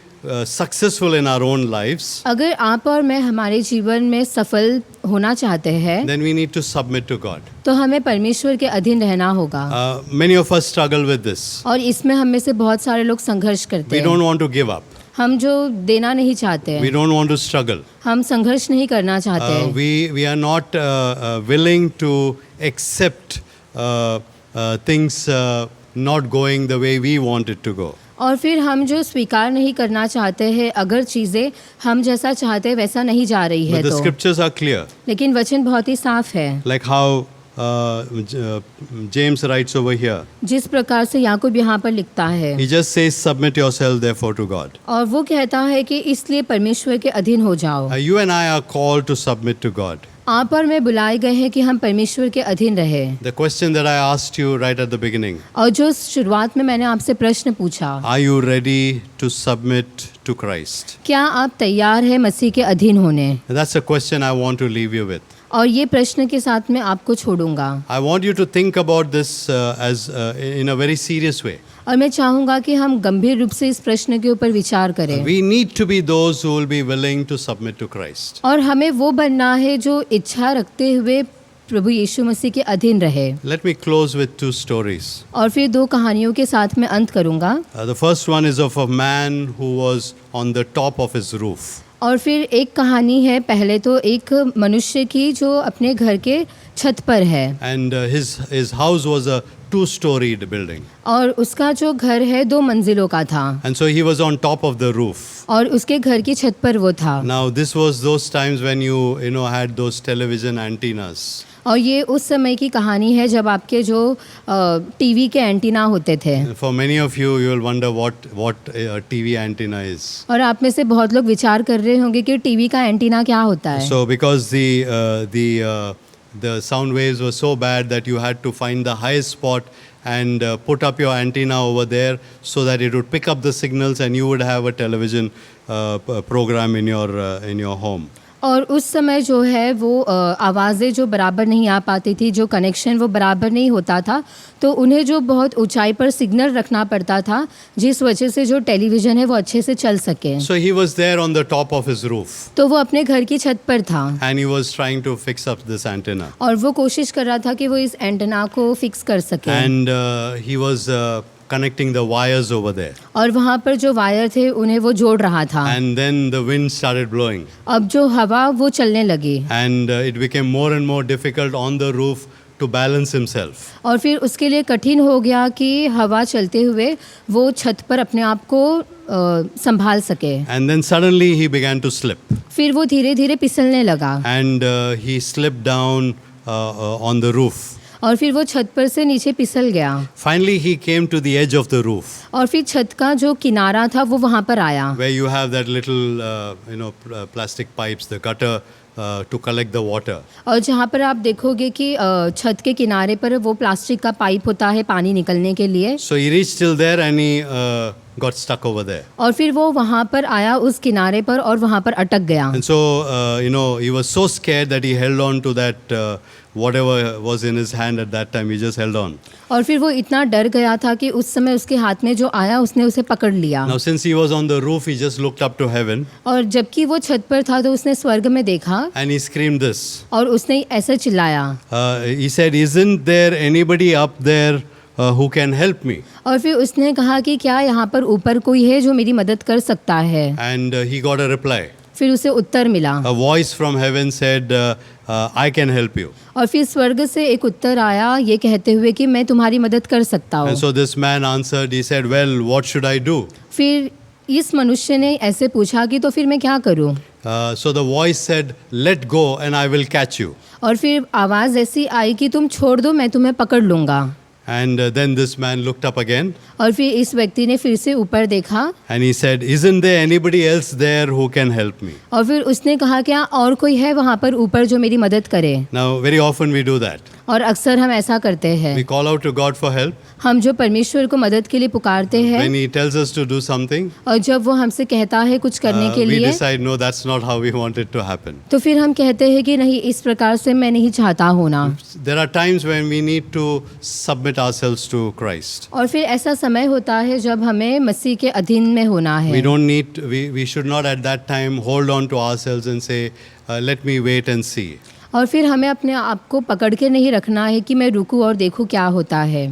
successful in our own lives, अगर आप और मैं हमारे जीवन में सफल होना चाहते हैं then we need to submit to God. तो हमें परमेश्वर के अधीन रहना होगा। Many of us struggle with this. और इसमें हम में से बहुत सारे लोग संघर्ष करते We हैं। don't want to give up. हम जो देना नहीं चाहते We हैं, don't want to struggle. हम संघर्ष नहीं करना चाहते हैं। We are not willing to accept things not going the way we want it to go. और फिर हम जो स्वीकार नहीं करना चाहते हैं अगर चीज़ें हम जैसा चाहते हैं वैसा नहीं जा रही है But the तो। scriptures are clear. लेकिन वचन बहुत ही साफ है। Like how James writes over here. जिस प्रकार से याकूब यहाँ पर लिखता है, He just says, submit yourself therefore to God. और वो कहता है कि इसलिए परमेश्वर के अधीन हो जाओ। You and I are called to submit to God. आप और मैं बुलाए गए हैं कि हम परमेश्वर के अधीन रहे। The question that I asked you right at the beginning, और जो शुरुआत में मैंने आपसे प्रश्न पूछा, are you ready to submit to Christ? क्या आप तैयार हैं मसीह के अधीन होने? That's a question I want to leave you with. और ये प्रश्न के साथ मैं आपको छोड़ूंगा। I want you to think about this as in a very serious way. और मैं चाहूँगा कि हम गंभीर रूप से इस प्रश्न के ऊपर विचार करें। We need to be those who will be willing to submit to Christ. और हमें वो बनना है जो इच्छा रखते हुए प्रभु यीशु मसीह के अधीन रहे। Let me close with 2 stories. और फिर 2 कहानियों के साथ मैं अंत करूँगा। The first one is of a man who was on the top of his roof. और फिर एक कहानी है पहले तो एक मनुष्य की जो अपने घर के छत पर है। And his house was a 2-storied building. और उसका जो घर है 2 मंजिलों का था। And so he was on top of the roof. और उसके घर की छत पर वो था। Now this was those times when you had those television antennas. और ये उस समय की कहानी है जब आपके जो टीवी के एंटीना होते थे। For many of you will wonder what a TV antenna is. और आप में से बहुत लोग विचार कर रहे होंगे कि टीवी का एंटीना क्या होता है। So because the sound waves were so bad that you had to find the highest spot and put up your antenna over there so that it would pick up the signals and you would have a television program in your home. और उस समय जो है वो आवाज़ें जो बराबर नहीं आ पाती थी, जो कनेक्शन वो बराबर नहीं होता था, तो उन्हें जो बहुत ऊंचाई पर सिग्नल रखना पड़ता था जिस वजह से जो टेलीविज़न है वो अच्छे से चल सके। So he was there on the top of his roof. तो वो अपने घर की छत पर था। And he was trying to fix up this antenna. और वो कोशिश कर रहा था कि वो इस एंटेना को फिक्स कर सके। And he was connecting the wires over there. और वहाँ पर जो वायर थे उन्हें वो जोड़ रहा था। And then the wind started blowing. अब जो हवा वो चलने लगी। And it became more and more difficult on the roof to balance himself. और फिर उसके लिए कठिन हो गया कि हवा चलते हुए वो छत पर अपने आप को संभाल सके। And then suddenly he began to slip. फिर वो धीरे धीरे फिसलने लगा। And he slipped down on the roof. और फिर वो छत पर से नीचे फिसल गया Finally, he came to the edge of the roof, और फिर छत का जो किनारा था वो वहाँ पर आया where you have that little, plastic pipes, the gutter to collect the water. और जहाँ पर आप देखोगे कि छत के किनारे पर वो प्लास्टिक का पाइप होता है पानी निकलने के लिए So he reached till there and he got stuck over there. और फिर वो वहाँ पर आया उस किनारे पर और वहाँ पर अटक गया And so, he was so scared that he held on to that, whatever was in his hand at that time, he just held on. और फिर वो इतना डर गया था कि उस समय उसके हाथ में जो आया उसने उसे पकड़ लिया Now, since he was on the roof, he just looked up to heaven और जबकि वो छत पर था तो उसने स्वर्ग में देखा and he screamed this. और उसने ऐसे चिल्लाया He said, "Isn't there anybody up there who can help me?" और फिर उसने कहा कि क्या यहाँ पर ऊपर कोई है जो मेरी मदद कर सकता है And he got a reply. फिर उसे उत्तर मिला A voice from heaven said, "I can help you." और फिर स्वर्ग से एक उत्तर आया ये कहते हुए कि मैं तुम्हारी मदद कर सकता हूँ And so this man answered, he said, "Well, what should I do?" फिर इस मनुष्य ने ऐसे पूछा कि तो फिर मैं क्या करूँ So the voice said, "Let go and I will catch you." और फिर आवाज़ ऐसी आई कि तुम छोड़ दो मैं तुम्हें पकड़ लूँगा And then this man looked up again और फिर इस व्यक्ति ने फिर से ऊपर देखा and he said, "Isn't there anybody else there who can help me?" और फिर उसने कहा क्या और कोई है वहाँ पर ऊपर जो मेरी मदद करे Now, very often we do that. और अक्सर हम ऐसा करते हैं We call out to God for help हम जो परमेश्वर को मदद के लिए पुकारते हैं when He tells us to do something. और जब वो हमसे कहता है कुछ करने के We लिए decide, no, that's not how we want it to happen. तो फिर हम कहते हैं कि नहीं इस प्रकार से मैं नहीं चाहता होना There are times when we need to submit ourselves to Christ. और फिर ऐसा समय होता है जब हमें मसीह के अधीन में होना We है don't need, we should not at that time hold on to ourselves and say, let me wait and see. और फिर हमें अपने आप को पकड़ के नहीं रखना है कि मैं रुकूं और देखूं क्या होता है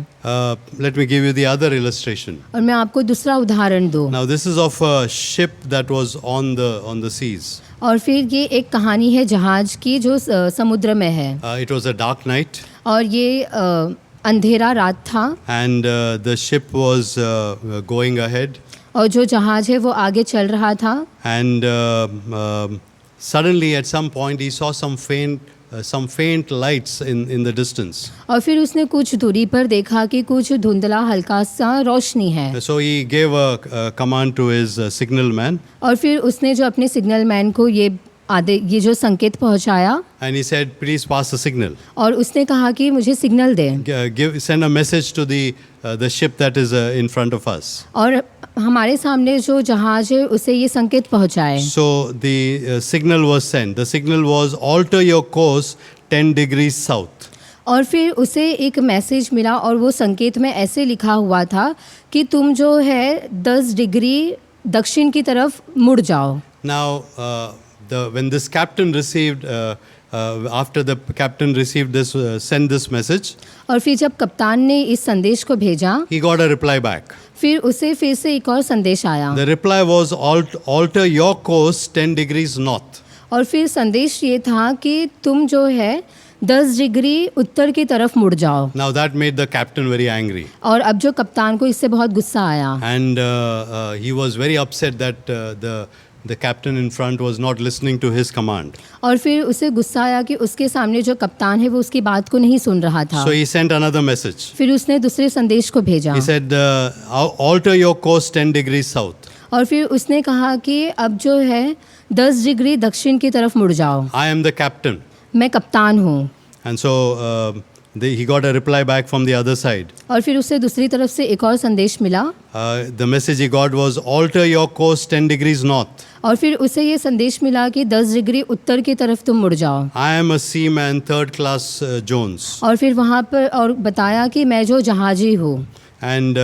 Let me give you the other illustration. और मैं आपको दूसरा उदाहरण दूं Now, this is of a ship that was on the seas. और फिर ये एक कहानी है जहाज की जो समुद्र में है It was a dark night, और ये अंधेरा रात था and the ship was going ahead, और जो जहाज है वो आगे चल रहा था and suddenly at some point he saw some faint lights in the distance. और फिर उसने कुछ दूरी पर देखा कि कुछ धुंधला हल्का सा रोशनी है So he gave a command to his signal man, और फिर उसने जो अपने सिग्नल मैन को ये जो संकेत पहुंचाया and he said, "Please pass the signal. और उसने कहा कि मुझे signal they Send a message to the ship that is in front of us." और हमारे सामने जो जहाज है उसे ये संकेत पहुंचाए So the signal was sent. The signal was, "Alter your course 10 degrees south." और फिर उसे एक मैसेज मिला और वो संकेत में ऐसे लिखा हुआ था कि तुम जो है 10 डिग्री दक्षिण की तरफ मुड़ जाओ Now, when this captain received, after the captain received this, sent this message, और फिर जब कप्तान ने इस संदेश को भेजा he got a reply back. फिर उसे फिर से एक और संदेश आया The reply was, "Alter your course 10 degrees north." और फिर संदेश ये था कि तुम जो है 10 डिग्री उत्तर की तरफ मुड़ जाओ Now that made the captain very angry. और अब जो कप्तान को इससे बहुत गुस्सा आया And he was very upset that the captain in front was not listening to his command. और फिर उसे गुस्सा आया कि उसके सामने जो कप्तान है वो उसकी बात को नहीं सुन रहा था So he sent another message. फिर उसने दूसरे संदेश को भेजा He said, "Alter your course 10 degrees south." और फिर उसने कहा कि अब जो है 10 डिग्री दक्षिण की तरफ मुड़ जाओ I am the captain. मैं कप्तान हूँ And so he got a reply back from the other side. और फिर उसे दूसरी तरफ से एक और संदेश मिला The message he got was, "Alter your course 10 degrees north." और फिर उसे ये संदेश मिला कि 10 डिग्री उत्तर की तरफ तुम मुड़ जाओ I am a seaman, 3rd class Jones. और फिर वहाँ पर और बताया कि मैं जो जहाजी हूँ And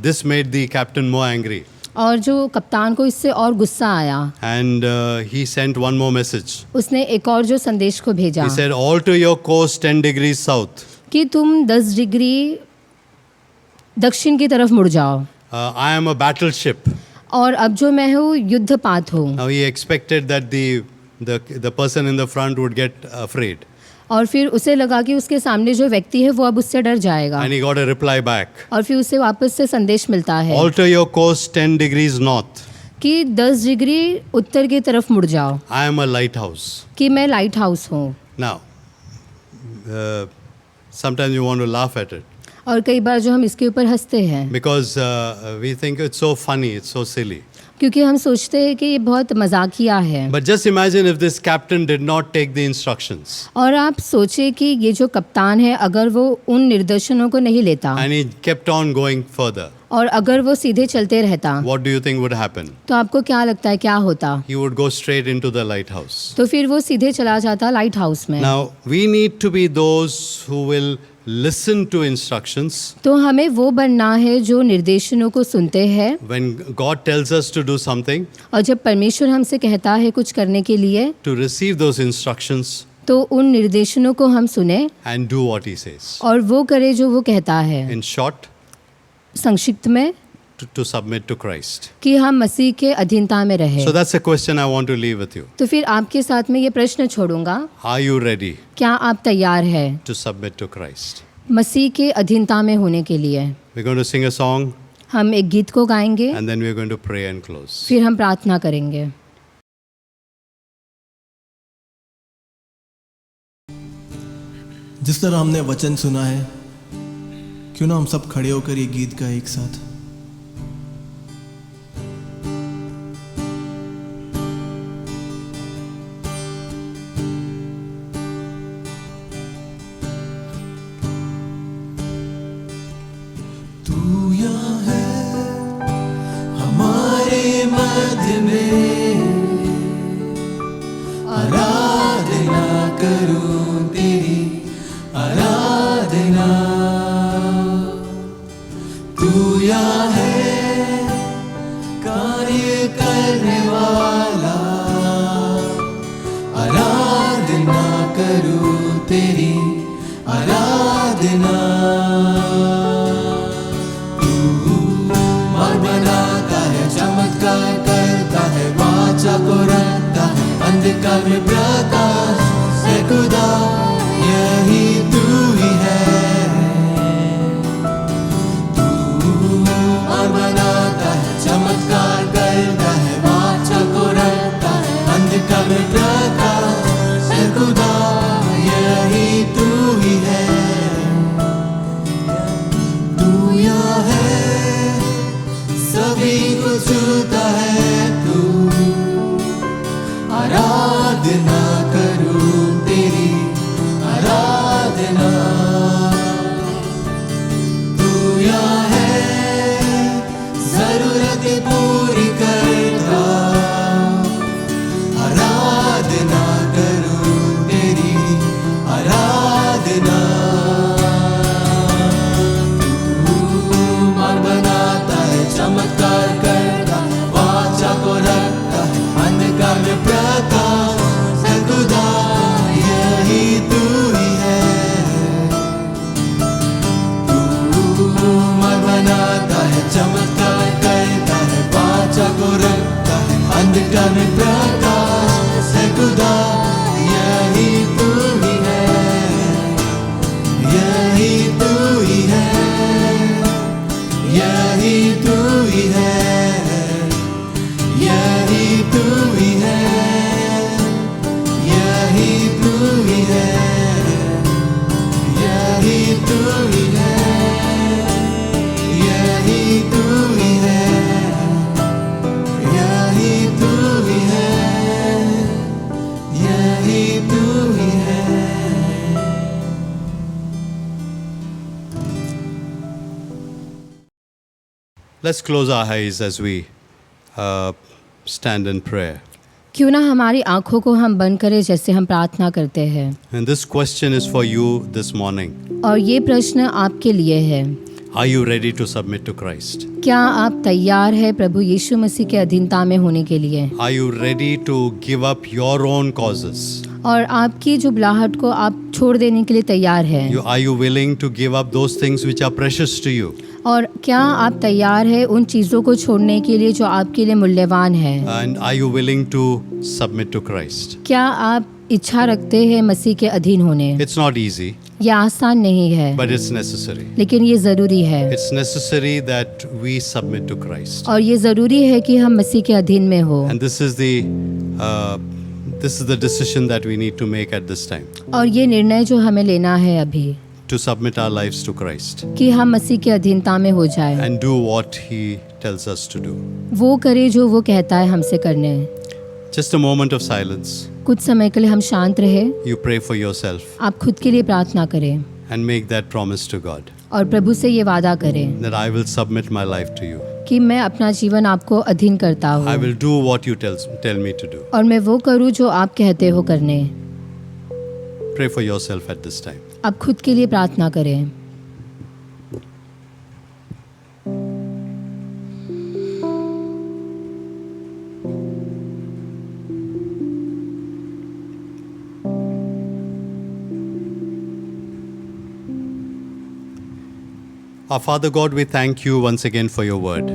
this made the captain more angry. और जो कप्तान को इससे और गुस्सा आया And he sent one more message. उसने एक और जो संदेश को भेजा He said, "Alter your course 10 degrees south." कि तुम 10 डिग्री दक्षिण की तरफ मुड़ जाओ I am a battleship. और अब जो मैं हूँ युद्धपात हूँ Now he expected that the person in the front would get afraid. और फिर उसे लगा कि उसके सामने जो व्यक्ति है वो अब उससे डर जाएगा And he got a reply back. और फिर उसे वापस से संदेश मिलता है "Alter your course 10 degrees north." कि 10 डिग्री उत्तर की तरफ मुड़ जाओ I am a lighthouse. कि मैं लाइट हाउस हूँ Now, sometimes you want to laugh at it और कई बार जो हम इसके ऊपर हंसते हैं because we think it's so funny, it's so silly. क्योंकि हम सोचते हैं कि ये बहुत मजाकिया है। But just imagine if this captain did not take the instructions और आप सोचे कि ये जो कप्तान है अगर वो उन निर्देशनों को नहीं लेता and he kept on going further. और अगर वो सीधे चलते रहता What do you think would happen? तो आपको क्या लगता है क्या होता? He would go straight into the lighthouse. तो फिर वो सीधे चला जाता लाइट हाउस में। Now, we need to be those who will listen to instructions. तो हमें वो बनना है जो निर्देशनों को सुनते हैं When God tells us to do something, और जब परमेश्वर हमसे कहता है कुछ करने के लिए to receive those instructions तो उन निर्देशनों को हम सुने and do what He says. और वो करे जो वो कहता है। In short, संक्षिप्त में to submit to Christ. कि हम मसीह के अधीनता में रहे। So that's a question I want to leave with you. तो फिर आपके साथ में ये प्रश्न छोड़ूंगा, Are you ready क्या आप तैयार है to submit to Christ? मसीह के अधीनता में होने के लिए? We're going to sing a song हम एक गीत को गाएंगे, and then we're going to pray and close. फिर हम प्रार्थना करेंगे। जिस तरह हमने वचन सुना है, क्यों ना हम सब खड़े होकर ये गीत गाएं एक साथ। तू यहाँ है हमारे मध्य में, आराधना करूं तेरी आराधना। तू यहाँ है कार्य करने वाला, आराधना करूं तेरी आराधना। बनाता है, चमत्कार करता है, वाचा को रखता है, अंधकार में प्रकाश है खुदा, यही तू ही है। तू और बनाता है, चमत्कार करता है, वाचा को रखता है, अंधकार में प्रकाश है खुदा, यही तू ही है। तू यहाँ है, सभी को छूता है तू, आराधना करूं तेरी आराधना। तू यहाँ है जरूरत पूरी करता, आराधना करूं तेरी आराधना। चमत्कार करता, वाचा को रखता है, अंधकार में प्रकाश है खुदा, यही तू ही है। तू मन बनाता है, चमत्कार करता है, वाचा को रखता है, अंधकार में प्रकाश है खुदा, यही तू ही है, यही तू ही है, यही तू ही है, यही तू ही है, यही तू ही है, यही तू ही है, यही तू ही है, यही तू ही है, यही तू ही है। Let's close our eyes as we stand in prayer. क्यों ना हमारी आंखों को हम बंद करें जैसे हम प्रार्थना करते हैं। And this question is for you this morning. और ये प्रश्न आपके लिए है, Are you ready to submit to Christ? क्या आप तैयार है प्रभु यीशु मसीह के अधीनता में होने के लिए? Are you ready to give up your own causes? और आपकी जो बुलाहट को आप छोड़ देने के लिए तैयार हैं? Are you willing to give up those things which are precious to you? और क्या आप तैयार है उन चीज़ों को छोड़ने के लिए जो आपके लिए मूल्यवान है? And are you willing to submit to Christ? क्या आप इच्छा रखते हैं मसीह के अधीन होने? It's not easy, यह आसान नहीं है, but it's necessary. लेकिन ये ज़रूरी है। It's necessary that we submit to Christ. और ये ज़रूरी है कि हम मसीह के अधीन में हो। And this is This is the decision that we need to make at this time, और ये निर्णय जो हमें लेना है अभी to submit our lives to Christ कि हम मसीह की अधीनता में हो जाए, and do what He tells us to do. वो करे जो वो कहता है हमसे करने। Just a moment of silence. कुछ समय के लिए हम शांत रहे, You pray for yourself आप खुद के लिए प्रार्थना करें and make that promise to God और प्रभु से ये वादा करें that I will submit my life to you. कि मैं अपना जीवन आपको अधीन करता I हूँ will do what you tell me to do. और मैं वो करूँ जो आप कहते हो करने। Pray for yourself at this time. आप खुद के लिए प्रार्थना करें। Our Father God, we thank you once again for your word.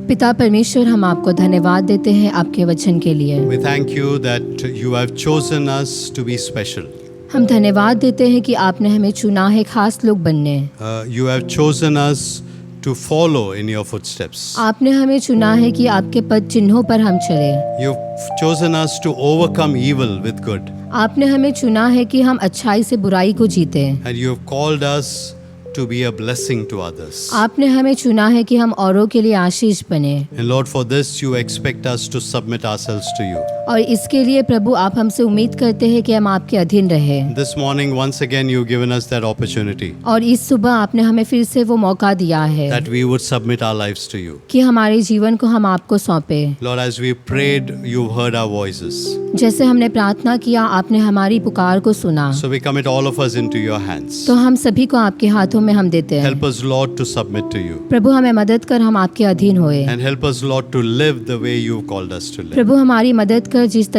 पिता परमेश्वर, हम आपको धन्यवाद देते हैं आपके वचन के लिए। We thank you that you have chosen us to be special. हम धन्यवाद देते हैं कि आपने हमें चुना है खास लोग बनने। You have chosen us to follow in your footsteps. आपने हमें चुना है कि आपके पद चिन्हों पर हम चलें। You've chosen us to overcome evil with good. आपने हमें चुना है कि हम अच्छाई से बुराई को जीतें। And you have called us to be a blessing to others. आपने हमें चुना है कि हम औरों के लिए आशीष बने। And Lord, for this you expect us to submit ourselves to you. और इसके लिए प्रभु आप हमसे उम्मीद करते हैं कि हम आपके अधीन रहें। This morning, once again, you've given us that opportunity और इस सुबह आपने हमें फिर से वो मौका दिया है that we would submit our lives to you. कि हमारे जीवन को हम आपको सौंपे। Lord, as we prayed, you've heard our voices. जैसे हमने प्रार्थना किया, आपने हमारी पुकार को सुना। So we commit all of us into your hands. तो हम सभी को आपके हाथों में हम देते हैं। Help us, Lord, to submit to you. प्रभु हमें मदद कर हम आपके अधीन होए। And help us, Lord, to live the way you've called us to live. प्रभु हमारी मदद कर जिस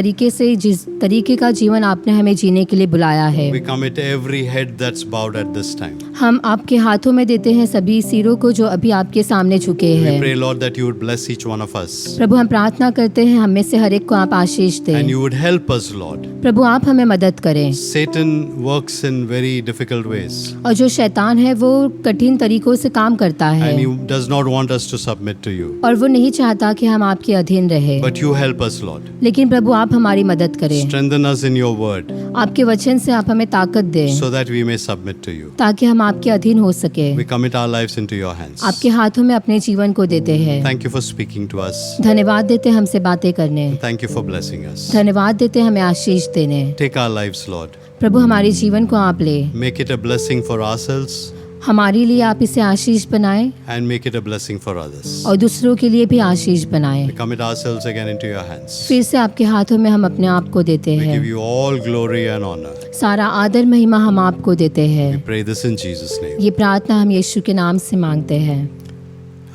तरीके का जीवन आपने हमें जीने के लिए बुलाया है। We commit every head that's bowed at this time. हम आपके हाथों में देते हैं सभी सिरों को जो अभी आपके सामने झुके We हैं। pray, Lord, that you would bless each one of us. प्रभु हम प्रार्थना करते हैं हम में से हर एक को आप आशीष And दें। you would help us, Lord. प्रभु आप हमें मदद करें। Satan works in very difficult ways. और जो शैतान है वो कठिन तरीकों से काम करता है And he does not want us to submit to you. और वो नहीं चाहता कि हम आपके अधीन रहे। But you help us, Lord. लेकिन प्रभु आप हमारी मदद करें। Strengthen us in your word आपके वचन से आप हमें ताकत दें so that we may submit to you. ताकि हम आपके अधीन हो सके। We commit our lives into your hands. आपके हाथों में अपने जीवन को देते हैं। Thank you for speaking to us. धन्यवाद देते हैं हमसे बातें करने। Thank you for blessing us. धन्यवाद देते हैं हमें आशीष देने। Take our lives, Lord. प्रभु हमारे जीवन को आप ले, Make it a blessing for ourselves हमारे लिए आप इसे आशीष बनाएं and make it a blessing for others. और दूसरों के लिए भी आशीष बनाएं। We commit ourselves again into your hands. फिर से आपके हाथों में हम अपने आप को देते We हैं। give you all glory and honor. सारा आदर महिमा हम आपको देते हैं। We pray this in Jesus' name. ये प्रार्थना हम यीशु के नाम से मांगते हैं।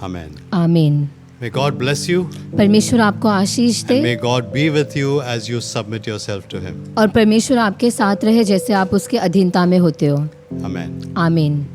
Amen. आमीन। May God bless you परमेश्वर आपको आशीष and they may God be with you as you submit yourself to Him. और परमेश्वर आपके साथ रहे जैसे आप उसके अधीनता में होते हो। Amen. आमीन।